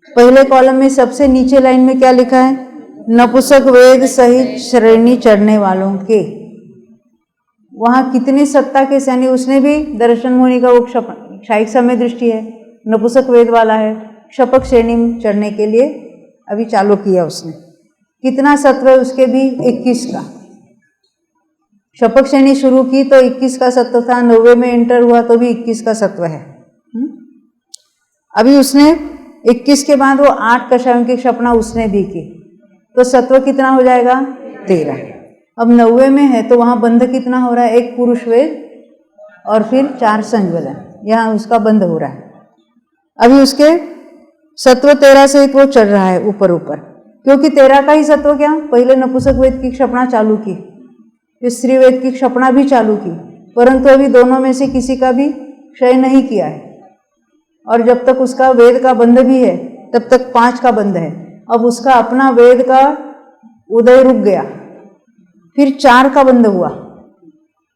पहले कॉलम में सबसे नीचे लाइन में क्या लिखा है? नपुंसक वेद सहित श्रेणी चढ़ने वालों के। वहाँ कितनी सत्ता के यानी उसने भी दर्शन मुनि का वो क्षायिक समय दृष्टि है, नपुंसक वेद वाला है, क्षपक श्रेणी में चढ़ने के लिए अभी चालू किया उसने। कितना सत्व है उसके भी? 21 का। क्षपक श्रेणी शुरू की तो 21 का सत्व था, 90 में एंटर हुआ तो भी 21 का सत्व है। अभी उसने 21 के बाद वो 8 कषायों की क्षपणा उसने भी की, तो सत्व कितना हो जाएगा? 13। अब 90 में है तो वहाँ बंध कितना हो रहा है? 1 पुरुष वेद और फिर 4 संज्वलन, यहाँ उसका बंध हो रहा है। अभी उसके सत्व 13 से वो चढ़ रहा है ऊपर ऊपर, क्योंकि 13 का ही सत्व क्या? पहले नपुंसक वेद की क्षपणा चालू की, फिर स्त्री वेद की क्षपणा भी चालू की, परंतु अभी दोनों में से किसी का भी क्षय नहीं किया है। और जब तक उसका वेद का बंध भी है तब तक 5 का बंध है। अब उसका अपना वेद का उदय रुक गया, फिर 4 का बंध हुआ,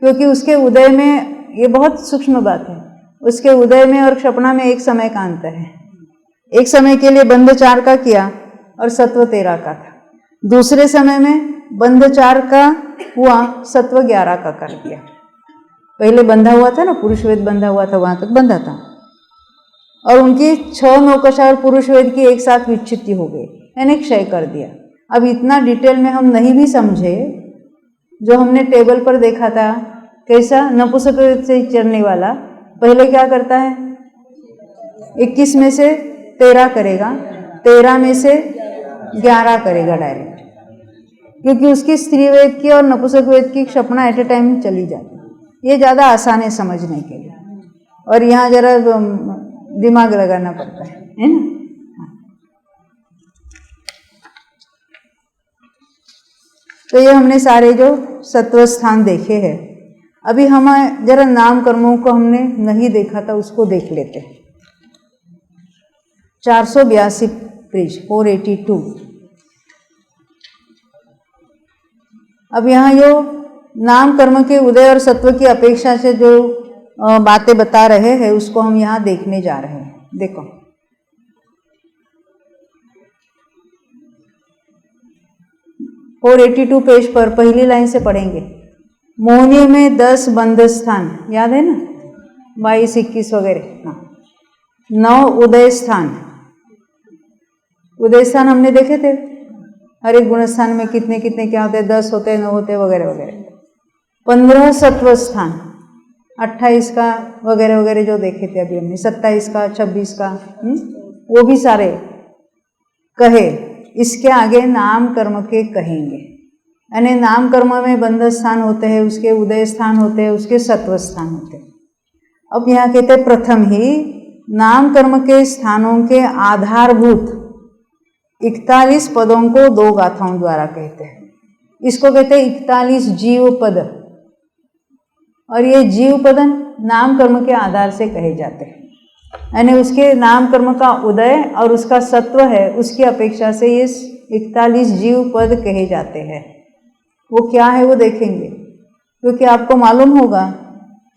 क्योंकि उसके उदय में, ये बहुत सूक्ष्म बात है, उसके उदय में और क्षपणा में एक समय का अंतर है। एक समय के लिए बंध 4 का किया और सत्व 13 का था। दूसरे समय में बंध 4 का हुआ, सत्व 11 का कर दिया। पहले बंधा हुआ था ना, पुरुष वेद बंधा हुआ था, वहां तक बंधा था, और उनकी 6 नौकशा और पुरुष वेद की एक साथ विच्छित्ति हो गई, यानी क्षय कर दिया। अब इतना डिटेल में हम नहीं भी समझे, जो हमने टेबल पर देखा था कैसा नपुंसक वेद से चढ़ने वाला पहले क्या करता है? 21 में से 13 करेगा, 13 में से 11 करेगा डायरेक्ट, क्योंकि उसकी स्त्री वेद की और नपुंसक वेद की क्षपणा एट ए टाइम चली जाती है। ये ज़्यादा आसान है समझने के लिए, और यहाँ जरा दिमाग लगाना पड़ता है ना। तो ये हमने सारे जो सत्व स्थान देखे हैं। अभी हम जरा नाम कर्मों को हमने नहीं देखा था, उसको देख लेते हैं। 482 पेज 482। अब यहाँ जो नाम कर्म के उदय और सत्व की अपेक्षा से जो बातें बता रहे हैं उसको हम यहाँ देखने जा रहे हैं। देखो, और 82 पेज पर पहली लाइन से पढ़ेंगे। मोहनी में 10 बंध स्थान, याद है ना, 22, 21 वगैरह। 9 उदय स्थान, उदय स्थान हमने देखे थे, हर एक गुण स्थान में कितने कितने क्या होते हैं, 10 होते हैं, 9 होते हैं वगैरह वगैरह। 15 सत्व स्थान, 28 का वगैरह वगैरह जो देखे थे अभी हमने, 27 का, 26 का, वो भी सारे कहे। इसके आगे नाम कर्म के कहेंगे, यानी नाम कर्म में बंध स्थान होते हैं, उसके उदय स्थान होते हैं, उसके सत्व स्थान होते हैं। अब यहाँ कहते हैं प्रथम ही नाम कर्म के स्थानों के आधारभूत 41 पदों को 2 गाथाओं द्वारा कहते हैं। इसको कहते हैं 41 जीव पद, और ये जीव पद नाम कर्म के आधार से कहे जाते हैं, यानी उसके नाम कर्म का उदय और उसका सत्व है, उसकी अपेक्षा से ये 41 जीव पद कहे जाते हैं। वो क्या है वो देखेंगे, क्योंकि आपको मालूम होगा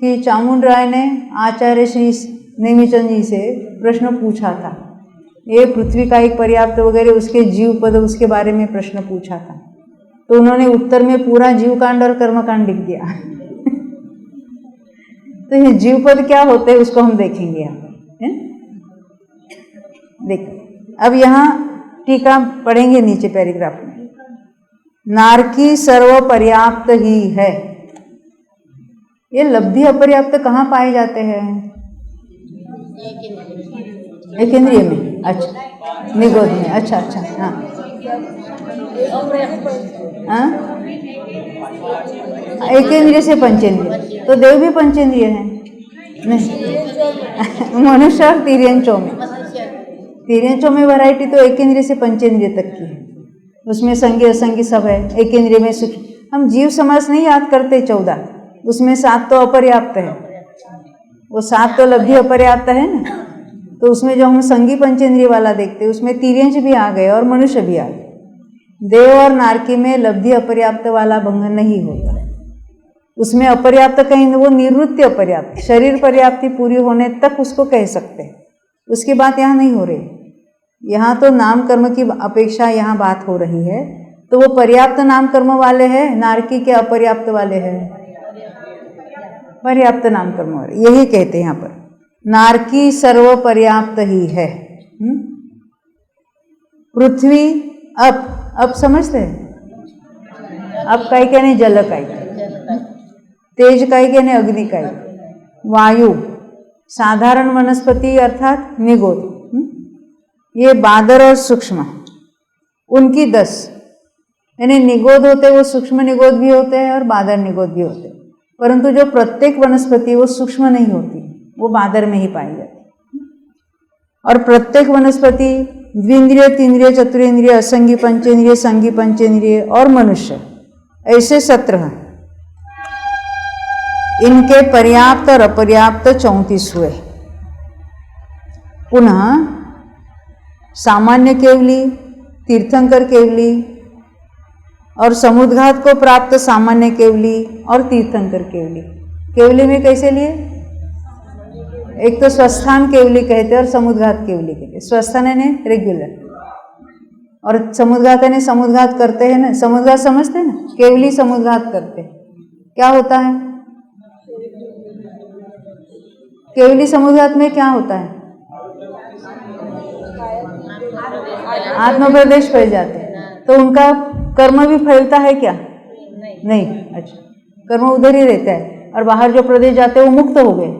कि चामुंड राय ने आचार्य श्री नेमिचंद जी से प्रश्न पूछा था, ये पृथ्वी का एक पर्याप्त वगैरह उसके जीव पद, उसके बारे में प्रश्न पूछा था, तो उन्होंने उत्तर में पूरा जीव कांड और कर्मकांड लिख दिया। तो ये जीव पद क्या होते हैं उसको हम देखेंगे यहाँ पर। देखो, अब यहाँ टीका पढ़ेंगे नीचे पैराग्राफ में। नारकी सर्व पर्याप्त ही है। ये लब्धि अपर्याप्त कहाँ पाए जाते हैं? एक इंद्रिय में, अच्छा, निगोद में, अच्छा अच्छा, हाँ हाँ, एक इंद्रिय से पंचेंद्रिय, तो देव भी पंचेंद्रिय है नहीं? मनुष्य और तिर्यंचों में, तिर्यंचों में वैरायटी तो एक इंद्रिय से पंचेंद्रिय तक की है, उसमें संज्ञा असंज्ञ सब है। एक इंद्रिय में सूक्ष्म, हम जीव समास नहीं याद करते 14, उसमें 7 तो अपर्याप्त है, वो 7 तो लब्धि अपर्याप्त है ना, तो उसमें जो हम संगी पंचेंद्रिय वाला देखते हैं उसमें तिर्यंच भी आ गए और मनुष्य भी आ गए। देव और नारकी में लब्धि अपर्याप्त वाला भंग नहीं होता। उसमें अपर्याप्त कहीं वो निवृत्ति अपर्याप्त, शरीर पर्याप्ति पूरी होने तक उसको कह सकते हैं। उसकी बात यहाँ नहीं हो रही। यहाँ तो नाम कर्म की अपेक्षा यहाँ बात हो रही है। तो वो पर्याप्त नाम कर्म वाले हैं, नारकी के अपर्याप्त वाले हैं? पर्याप्त नाम कर्म वाले, यही कहते हैं यहाँ पर। नारकी सर्व पर्याप्त ही है। पृथ्वी अब समझते हैं? अब काई कहने जल काई, तेज काई कहने अग्नि काई, वायु, साधारण वनस्पति अर्थात निगोद, ये बादर और सूक्ष्म, उनकी 10 यानी निगोद होते, वो सूक्ष्म निगोद भी होते हैं और बादर निगोद भी होते हैं। परंतु जो प्रत्येक वनस्पति वो सूक्ष्म नहीं होती, वो बादर में ही पाई जाती। और प्रत्येक वनस्पति द्विंद्रिय, तीन्द्रिय, चतुरेंद्रिय, असंगी पंचेंद्रिय, संगी पंचेंद्रिय और मनुष्य, ऐसे 17 इनके पर्याप्त और अपर्याप्त 34 हुए। पुनः सामान्य केवली, तीर्थंकर केवली और समुद्घात को प्राप्त सामान्य केवली और तीर्थंकर केवली। केवली में कैसे लिए? एक तो स्वस्थान केवली कहते हैं और समुद्घात केवली कहते हैं। स्वस्थान यानी रेगुलर और समुद्घात यानी समुद्घात करते हैं ना, समुद्घात समझते हैं ना, केवली समुद्घात करते हैं। क्या होता है केवली समुद्घात में? क्या होता है? आत्मप्रदेश फैल जाते हैं। तो उनका कर्म भी फैलता है क्या? नहीं। अच्छा, कर्म उधर ही रहता है और बाहर जो प्रदेश जाते हैं वो मुक्त हो गए।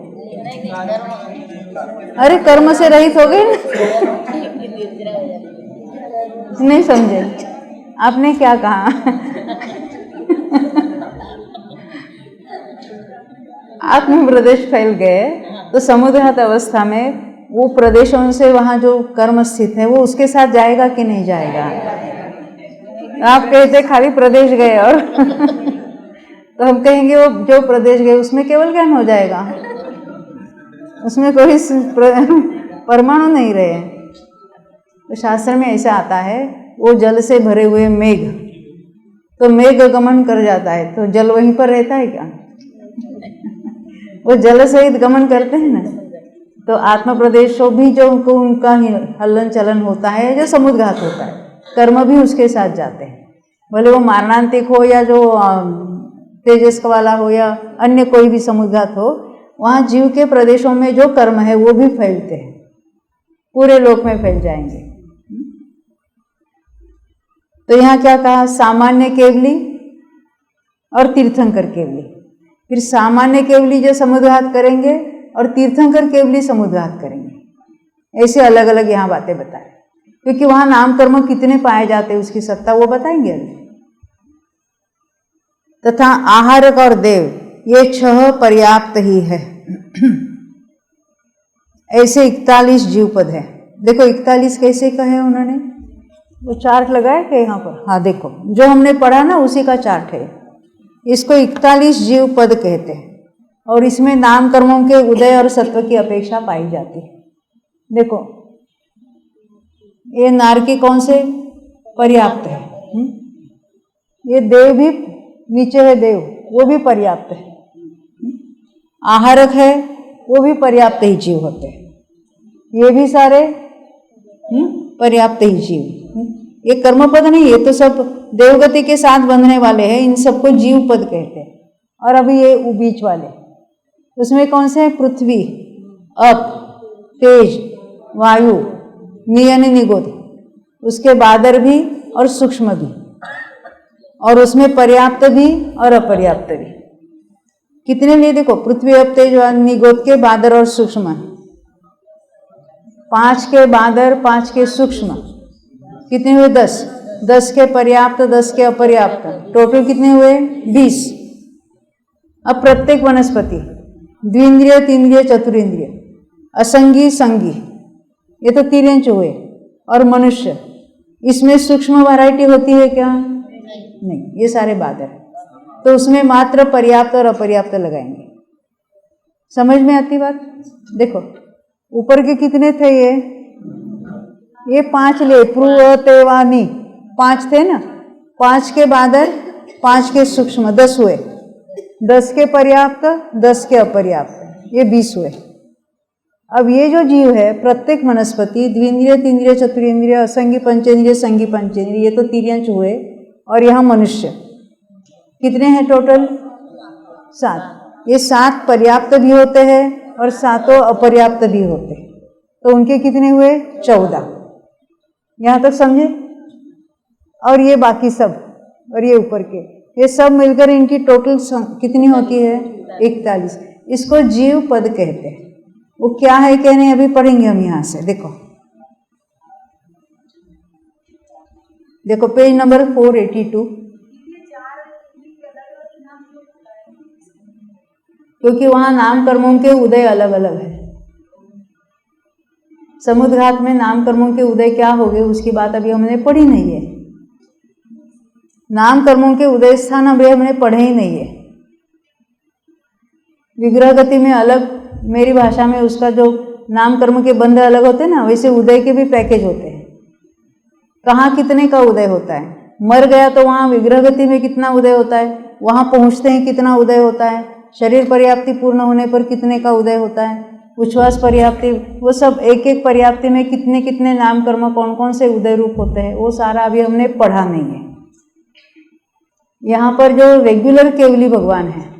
अरे कर्म से रहित हो गए ना। नहीं समझे आपने क्या कहा? आत्म प्रदेश फैल गए तो समुद्रगत अवस्था में वो प्रदेशों से वहाँ जो कर्म स्थित है वो उसके साथ जाएगा कि नहीं जाएगा? आप कहते खाली प्रदेश गए और तो हम कहेंगे वो जो प्रदेश गए उसमें केवल ज्ञान हो जाएगा, उसमें कोई परमाणु नहीं रहे। तो शास्त्र में ऐसा आता है, वो जल से भरे हुए मेघ, तो मेघ गमन कर जाता है तो जल वहीं पर रहता है क्या? वो जल सहित गमन करते हैं ना। तो आत्म प्रदेशों भी जो उनका हलन चलन होता है, जो समुद्घात होता है, कर्म भी उसके साथ जाते हैं। भले वो मारणांतिक हो या जो तेजस वाला हो या अन्य कोई भी समुद्घात हो, वहाँ जीव के प्रदेशों में जो कर्म है वो भी फैलते हैं, पूरे लोक में फैल जाएंगे। तो यहाँ क्या कहा? सामान्य केवली और तीर्थंकर केवली। फिर सामान्य केवली जो समुद्घात करेंगे और तीर्थंकर केवली समुद्घात करेंगे। ऐसे अलग अलग यहाँ बातें बताएं, क्योंकि वहाँ नाम कर्म कितने पाए जाते हैं उसकी सत्ता वो बताएंगे अभी। तथा आहारक और देव, ये 6 पर्याप्त ही है। ऐसे 41 जीवपद है। देखो 41 कैसे कहे उन्होंने, वो चार्ट लगाया क्या यहाँ पर? हाँ देखो, जो हमने पढ़ा ना उसी का चार्ट है। इसको 41 जीवपद कहते हैं और इसमें नाम कर्मों के उदय और सत्व की अपेक्षा पाई जाती है। देखो ये नारकी कौन से? पर्याप्त है। ये देव भी नीचे है, देव वो भी पर्याप्त है। आहारक है वो भी पर्याप्त ही जीव होते हैं। ये भी सारे पर्याप्त ही जीव। ये कर्मपद नहीं, ये तो सब देवगति के साथ बंधने वाले हैं, इन सबको जीव पद कहते हैं। और अभी ये बीच वाले, उसमें कौन से हैं? पृथ्वी, अप, तेज, वायु, नियन, निगोद, उसके बादर भी और सूक्ष्म भी, और उसमें पर्याप्त भी और अपर्याप्त भी। कितने लिए? देखो पृथ्वी, अप, तेज, निगोद के बादर और सूक्ष्म, 5 के बादर, 5 के सूक्ष्म, कितने हुए? 10। 10 के पर्याप्त, 10 के अपर्याप्त, टोटल कितने हुए? 20। अब प्रत्येक वनस्पति द्विंद्रिय, तीन्द्रिय, चतुरेंद्रिय, असंगी, संगी, ये तो 3 इंच हुए। और मनुष्य, इसमें सूक्ष्म वैरायटी होती है क्या? नहीं, ये सारे बादर। तो उसमें मात्र पर्याप्त और अपर्याप्त लगाएंगे। समझ में आती बात? देखो ऊपर के कितने थे? ये 5 ले, प्रुवतेवानी 5 थे ना, 5 के बादर, 5 के सूक्ष्म, 10 हुए। 10 के पर्याप्त, 10 के अपर्याप्त, ये 20 हुए। अब ये जो जीव है, प्रत्येक वनस्पति द्विंद्रिय, तीन्द्रिय, चतुरेंद्रिय, असंगी पंचेंद्रिय, संगी पंचेंद्रिय, ये तो तिर्यंच हुए, और यहाँ मनुष्य कितने हैं टोटल? 7। ये 7 पर्याप्त भी होते हैं और 7 अपर्याप्त भी होते हैं, तो उनके कितने हुए? 14। यहाँ तक समझे? और ये बाकी सब, और ये ऊपर के, ये सब मिलकर इनकी टोटल कितनी होती है? 41। इसको जीव पद कहते हैं। वो क्या है कहने अभी पढ़ेंगे हम यहाँ से। देखो देखो पेज नंबर 482, क्योंकि वहां नाम कर्मों के उदय अलग अलग है। समुद्घात में नाम कर्मों के उदय क्या हो गए उसकी बात अभी हमने पढ़ी नहीं है। नाम कर्मों के उदय स्थान अभी हमने पढ़े ही नहीं है। विग्रह गति में अलग, मेरी भाषा में उसका जो नाम कर्म के बंध अलग होते हैं ना, वैसे उदय के भी पैकेज होते हैं। कहाँ कितने का उदय होता है? मर गया तो वहाँ विग्रह गति में कितना उदय होता है, वहाँ पहुँचते हैं कितना उदय होता है, शरीर पर्याप्ति पूर्ण होने पर कितने का उदय होता है, उच्छ्वास पर्याप्ति, वो सब एक एक पर्याप्ति में कितने कितने नाम कर्म कौन कौन से उदय रूप होते हैं, वो सारा अभी हमने पढ़ा नहीं है। यहाँ पर जो रेगुलर केवली भगवान है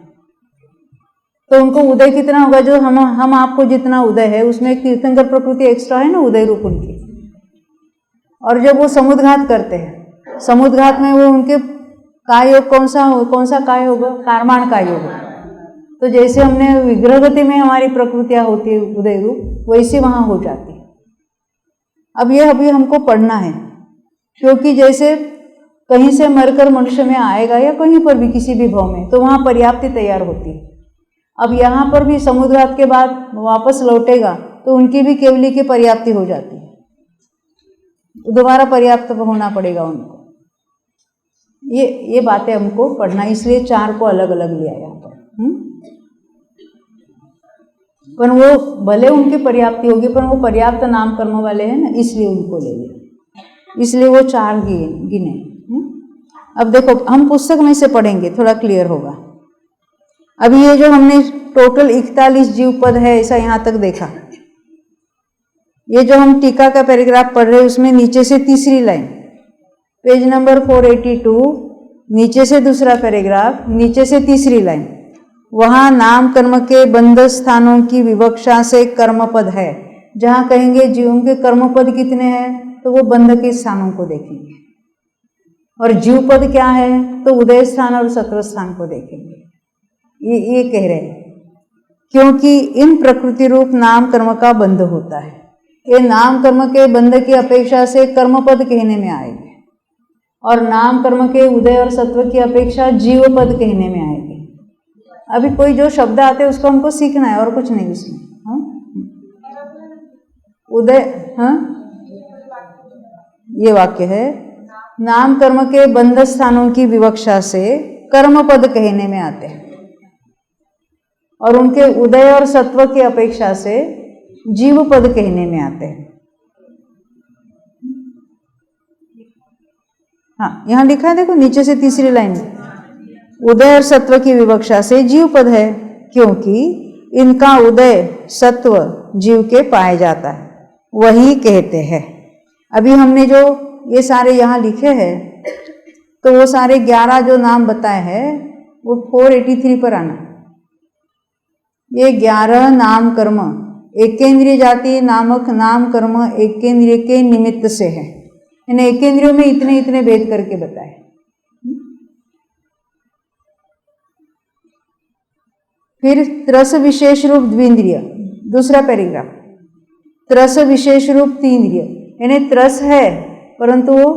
तो उनको उदय कितना होगा? जो हम आपको जितना उदय है उसमें एक तीर्थंकर प्रकृति एक्स्ट्रा है ना, उदय रूप उनकी। और जब वो समुद्घात करते हैं, समुद्घात में वो उनके काय योग कौन सा काय होगा? कारमाण काय योग। तो जैसे हमने विग्रह गति में हमारी प्रकृतियाँ होती है उदय रूप, वैसे वहाँ हो जाती है। अब ये अभी हमको पढ़ना है, क्योंकि जैसे कहीं से मरकर मनुष्य में आएगा या कहीं पर भी किसी भी भाव में, तो वहाँ पर्याप्ति तैयार होती है। अब यहाँ पर भी समुद्घात के बाद वापस लौटेगा तो उनकी भी केवली की पर्याप्ति हो जाती है, दोबारा पर्याप्त होना पड़ेगा उनको। ये बातें हमको पढ़ना, इसलिए 4 को अलग अलग लिया यहाँ पर। पर वो भले उनकी पर्याप्ति होगी, पर वो पर्याप्त नाम कर्म वाले हैं ना, इसलिए उनको ले लिया, इसलिए वो 4 गिने। अब देखो हम पुस्तक में से पढ़ेंगे, थोड़ा क्लियर होगा। अभी ये जो हमने टोटल 41 जीव पद है ऐसा यहाँ तक देखा। ये जो हम टीका का पैराग्राफ पढ़ रहे हैं उसमें नीचे से तीसरी लाइन, पेज नंबर 482, नीचे से दूसरा पैराग्राफ, नीचे से तीसरी लाइन, वहाँ नाम कर्म के बंध स्थानों की विवक्षा से कर्म पद है। जहाँ कहेंगे जीवों के कर्म पद कितने हैं तो वो बंध के स्थानों को देखेंगे, और जीव पद क्या है तो उदय स्थान और सत्व स्थान को देखेंगे। ये कह रहे हैं क्योंकि इन प्रकृति रूप नाम कर्म का बंध होता है। ये नाम कर्म के बंध की अपेक्षा से कर्म पद कहने में आएंगे, और नाम कर्म के उदय और सत्व की अपेक्षा जीव पद कहने में आएंगे। अभी कोई जो शब्द आते हैं उसको हमको सीखना है और कुछ नहीं उसमें। हाँ उदय, हाँ ये वाक्य है, नाम कर्म के बंध स्थानों की विवक्षा से कर्म पद कहने में आते हैं, और उनके उदय और सत्व की अपेक्षा से जीव पद कहने में आते हैं। हाँ यहाँ लिखा है, देखो नीचे से तीसरी लाइन में, उदय और सत्व की विवक्षा से जीव पद है, क्योंकि इनका उदय सत्व जीव के पाए जाता है, वही कहते हैं। अभी हमने जो ये सारे यहाँ लिखे हैं, तो वो सारे 11 जो नाम बताए हैं वो 483 पर आना। ये 11 नाम कर्म एकेंद्रिय जाति नामक नाम कर्म एकेंद्रिय के निमित्त से है। यानी एकेंद्रियों में इतने इतने भेद करके बताए। फिर त्रस विशेष रूप द्विंद्रिय, दूसरा पैराग्राफ, त्रस विशेष रूप तीन्द्रिय, यानी त्रस है परंतु वो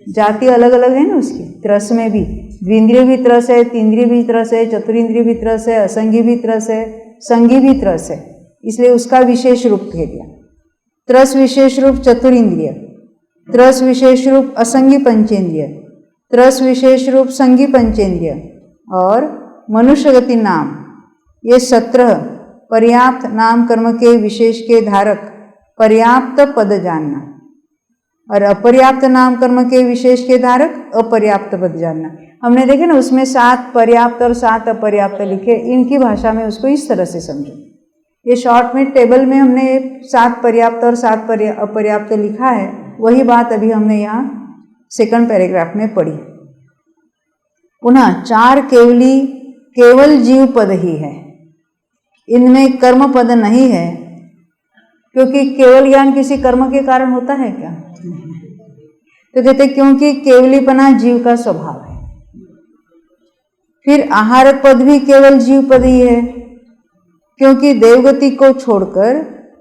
जाति अलग अलग है ना उसकी। त्रस में भी द्विंद्रिय भी त्रस है, तीन्द्रिय भी त्रस है, चतुरिंद्रिय भी त्रस है, असंगी भी त्रस है, संगी भी त्रस है, इसलिए उसका विशेष रूप कह दिया। त्रस विशेष रूप चतुरिंद्रिय, त्रस विशेष रूप असंगी पंचेंद्रिय, त्रस विशेष रूप संगी पंचेंद्रिय, और मनुष्य गति नाम, ये 17 पर्याप्त नाम कर्म के विशेष के धारक पर्याप्त पद जानना। और अपर्याप्त नाम कर्म के विशेष के धारक अपर्याप्त पद जानना। हमने देखे ना उसमें 7 पर्याप्त और 7 अपर्याप्त लिखे, इनकी भाषा में उसको इस तरह से समझो। ये शॉर्ट में टेबल में हमने 7 पर्याप्त और 7 अपर्याप्त लिखा है, वही बात अभी हमने यहाँ सेकंड पैराग्राफ में पढ़ी। पुनः 4 केवली केवल जीव पद ही है, इनमें कर्म पद नहीं है, क्योंकि केवल ज्ञान किसी कर्म के कारण होता है क्या? तो कहते क्योंकि केवलीपना जीव का स्वभाव है। फिर आहारक पद भी केवल जीव पद ही है, क्योंकि देवगति को छोड़कर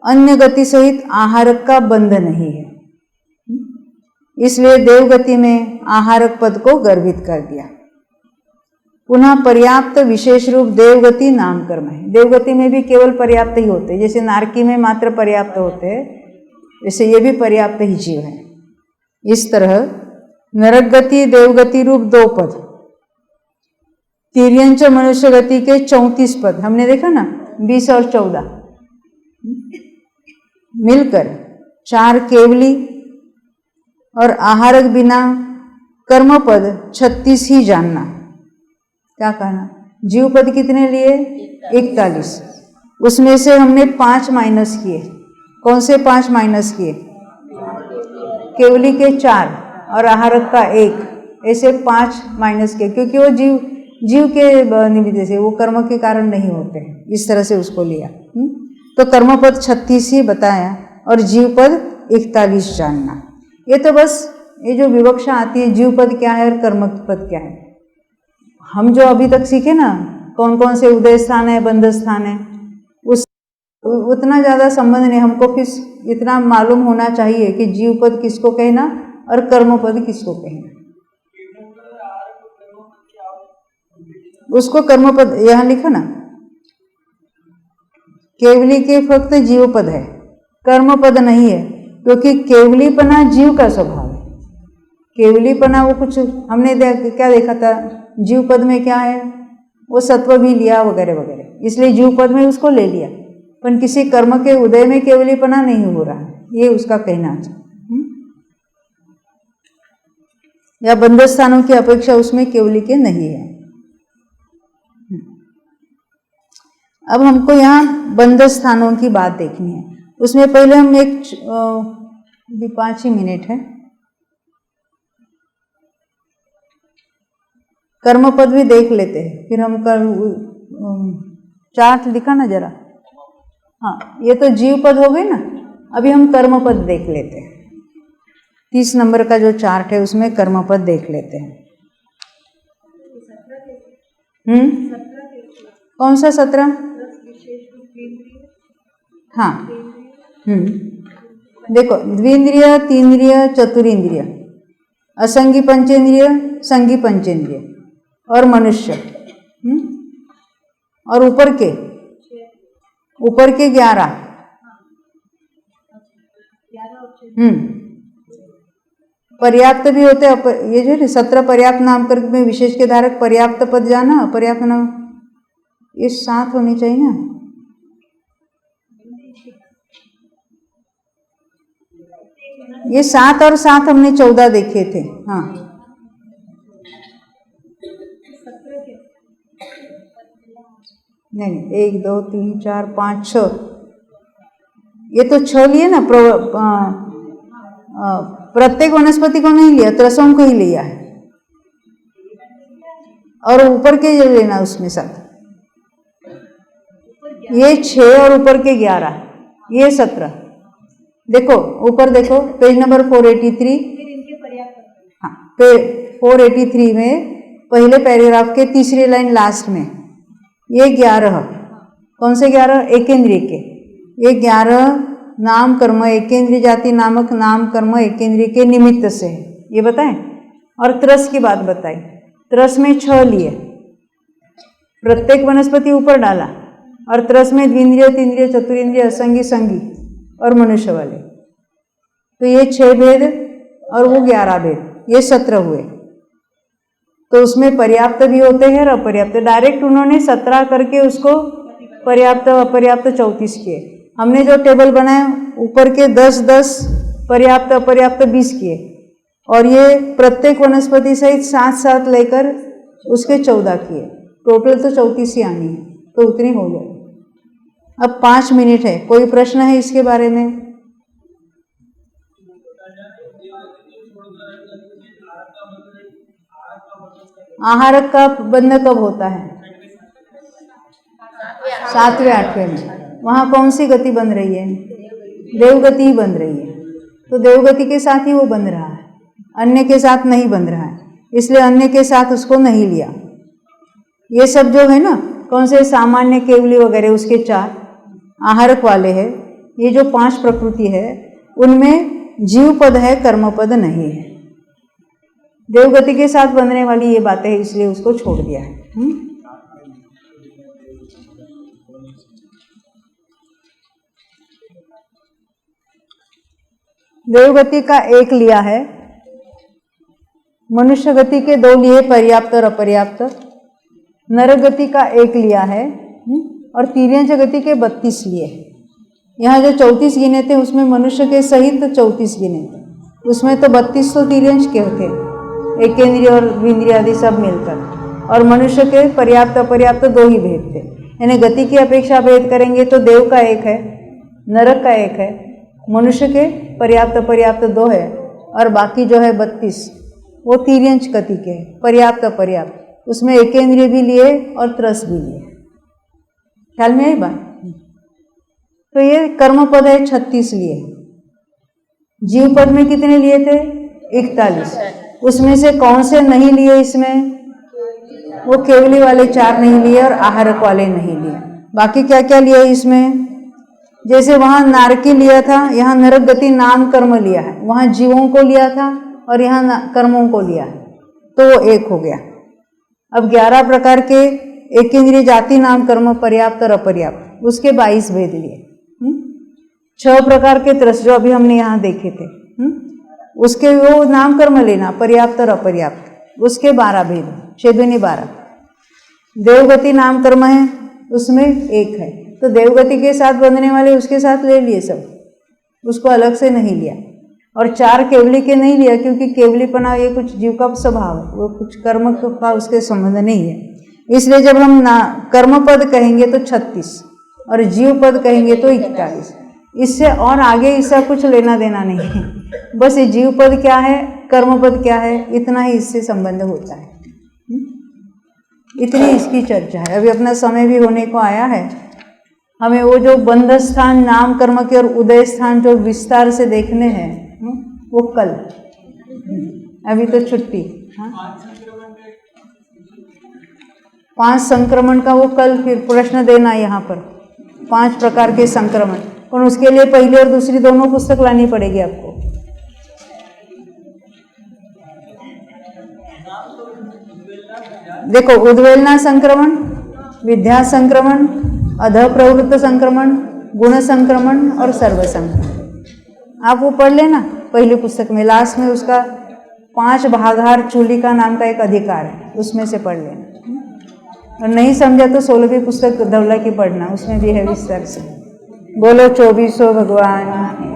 अन्य गति सहित आहारक का बंध नहीं है, इसलिए देवगति में आहारक पद को गर्भित कर दिया। पुनः पर्याप्त विशेष रूप देवगति नाम कर्म है। देवगति में भी केवल पर्याप्त ही होते हैं, जैसे नारकी में मात्र पर्याप्त होते हैं, जैसे ये भी पर्याप्त ही जीव है। इस तरह नरक गति देवगति रूप 2 पद, तिर्यंच मनुष्य गति के 34 पद, हमने देखा ना 20 और 14 मिलकर 4 केवली और आहारक बिना कर्म पद 36 ही जानना। क्या कहना? जीव पद कितने लिए? 41। उसमें से हमने 5 माइनस किए। कौन से 5 माइनस किए? केवली के 4 और आहारक का 1, ऐसे 5 माइनस किए, क्योंकि वो जीव के निमित्त से, वो कर्म के कारण नहीं होते हैं, इस तरह से उसको लिया। तो कर्म पद 36 ही बताया और जीव पद 41 जानना। ये तो बस ये जो विवक्षा आती है, जीव पद क्या है और कर्म पद क्या है, हम जो अभी तक सीखे ना, कौन कौन से उदय स्थान है, बंध स्थान है, उस उतना ज़्यादा संबंध नहीं। हमको फिर इतना मालूम होना चाहिए कि जीव पद किसको कहना और कर्म पद किसको कहना। उसको कर्म पद यहाँ लिखा ना, केवली के फक्त जीव पद है, कर्म पद नहीं है, क्योंकि केवलीपना जीव का स्वभाव है। केवलीपना वो कुछ हमने क्या देखा था, जीव पद में क्या है, वो सत्व भी लिया वगैरह वगैरह, इसलिए जीव पद में उसको ले लिया, पर किसी कर्म के उदय में केवलीपना नहीं हो रहा है, ये उसका कहना है। या बंध स्थानों की अपेक्षा उसमें केवली के नहीं है। अब हमको यहाँ बंध स्थानों की बात देखनी है। उसमें पहले हम एक 5 ही मिनट है, कर्म पद भी देख लेते हैं, फिर हम चार्ट लिखा ना जरा। हाँ, ये तो जीव पद हो गए ना, अभी हम कर्म पद देख लेते हैं। 30 नंबर का जो चार्ट है उसमें कर्म पद देख लेते हैं। कौन सा 17? हाँ, देखो, द्विंद्रिय, तीन्द्रिय, चतुरिंद्रिय, असंगी पंचेंद्रिय, संगी पंचेंद्रिय और मनुष्य, और ऊपर के 11। पर्याप्त भी होते हैं। ये जो 17 पर्याप्त नाम करके में विशेष के धारक पर्याप्त पद जाना, पर्याप्त नाम ये 7 होनी चाहिए ना। ये 7 और 7 हमने 14 देखे थे। हाँ, नहीं, 1 2 3 4 5 6, ये तो 6 लिए ना। प्रत्येक वनस्पति को नहीं लिया, त्रसों को ही लिया है, और ऊपर के ये लेना उसमें 7। ये 6 और ऊपर के 11, ये 17। देखो ऊपर देखो, पेज नंबर 483। हाँ, 483 में पहले पैराग्राफ के तीसरी लाइन लास्ट में ये 11, कौन से 11? एकेंद्रिय के। ये 11 नाम कर्म एकेंद्रिय जाति नामक नाम कर्म एकेंद्रिय के निमित्त से है, ये बताएं। और त्रस की बात बताई, त्रस में 6 लिए, प्रत्येक वनस्पति ऊपर डाला, और त्रस में द्विंद्रिय, तीन्द्रिय, चतुरिंद्रिय, असंगी, संगी और मनुष्य वाले। तो ये 6 भेद और वो 11 भेद, ये 17 हुए। तो उसमें पर्याप्त भी होते हैं और अपर्याप्त। डायरेक्ट उन्होंने 17 करके उसको पर्याप्त अपर्याप्त 34 किए। हमने जो टेबल बनाया, ऊपर के 10 10 पर्याप्त अपर्याप्त 20 किए, और ये प्रत्येक वनस्पति सहित 7 लेकर उसके 14 किए, टोटल तो 34 ही आनी है, तो उतनी हो गई। अब 5 मिनट है, कोई प्रश्न है इसके बारे में? आहारक का बंध कब होता है? 7वें 8वें में। वहाँ कौन सी गति बन रही है? देवगति ही बन रही है, तो देवगति के साथ ही वो बन रहा है, अन्य के साथ नहीं बन रहा है, इसलिए अन्य के साथ उसको नहीं लिया। ये सब जो है ना, कौन से सामान्य, केवली वगैरह, उसके 4 आहारक वाले हैं। ये जो 5 प्रकृति है उनमें जीव पद है, कर्म पद नहीं है। देवगति के साथ बनने वाली ये बातें है, इसलिए उसको छोड़ दिया है। देवगति का 1 लिया है, मनुष्य गति के 2 लिए, पर्याप्त और अपर्याप्त। नरक गति का 1 लिया है, और तिर्यंच गति के 32 लिए। यहाँ जो 34 गिने थे उसमें मनुष्य के सहित 34 गिने थे, उसमें तो 32 तो तिर्यंच के थे, एकेंद्रिय और द्विंद्रिय आदि सब मिलकर, और मनुष्य के पर्याप्त अपर्याप्त 2 ही भेद थे। यानी गति की अपेक्षा भेद करेंगे तो देव का 1 है, नरक का 1 है, मनुष्य के पर्याप्त अपर्याप्त 2 है, और बाकी जो है 32 वो तिर्यंच गति के है, पर्याप्त अपर्याप्त। उसमें एकेंद्रिय भी लिए और त्रस भी लिए। ख्याल में आई बात? तो ये कर्म पद है 36 लिए। जीव पद में कितने लिए थे? 41। उसमें से कौन से नहीं लिए इसमें? वो केवली वाले 4 नहीं लिए और आहारक वाले नहीं लिए। बाकी क्या क्या लिए इसमें? जैसे वहाँ नारकी लिया था, यहाँ नरक गति नाम कर्म लिया है, वहाँ जीवों को लिया था और यहाँ कर्मों को लिया है, तो वो 1 हो गया। अब 11 प्रकार के एकेंद्रिय जाति नाम कर्म, पर्याप्त और अपर्याप्त, उसके 22 भेद लिए। 6 प्रकार के त्रस जो अभी हमने यहाँ देखे थे, उसके वो नाम कर्म लेना, पर्याप्त और अपर्याप्त, उसके 12 भेद, 6 दूनी 12। देवगति नाम कर्म है, उसमें 1 है, तो देवगति के साथ बंधने वाले उसके साथ ले लिए सब, उसको अलग से नहीं लिया। और 4 केवली के नहीं लिया, क्योंकि केवलीपना ये कुछ जीव का स्वभाव है, वो कुछ कर्म का उसके संबंध नहीं है। इसलिए जब हम कर्म पद कहेंगे तो 36 और जीव पद कहेंगे तो 41। इससे और आगे इसका कुछ लेना देना नहीं है, बस ये जीव पद क्या है, कर्म पद क्या है, इतना ही इससे संबंध होता है। इतनी इसकी चर्चा है। अभी अपना समय भी होने को आया है, हमें वो जो बंध स्थान नाम कर्म के और उदय स्थान जो विस्तार से देखने हैं वो कल, अभी तो छुट्टी। 5 संक्रमण का वो कल फिर प्रश्न देना यहाँ पर, 5 प्रकार के संक्रमण, और उसके लिए पहली और दूसरी दोनों पुस्तक लानी पड़ेगी आपको। देखो, उद्वेलना संक्रमण, विद्या संक्रमण, अध प्रवृत्त संक्रमण, गुण संक्रमण और सर्व संक्रमण, आप वो पढ़ लेना पहली पुस्तक में। लास्ट में उसका 5 भागाहार चूलिका नाम का एक अधिकार है, उसमें से पढ़ लेना। और नहीं समझा तो 16वीं पुस्तक धवला की पढ़ना, उसमें भी है विस्तार से। बोलो 24 भगवान।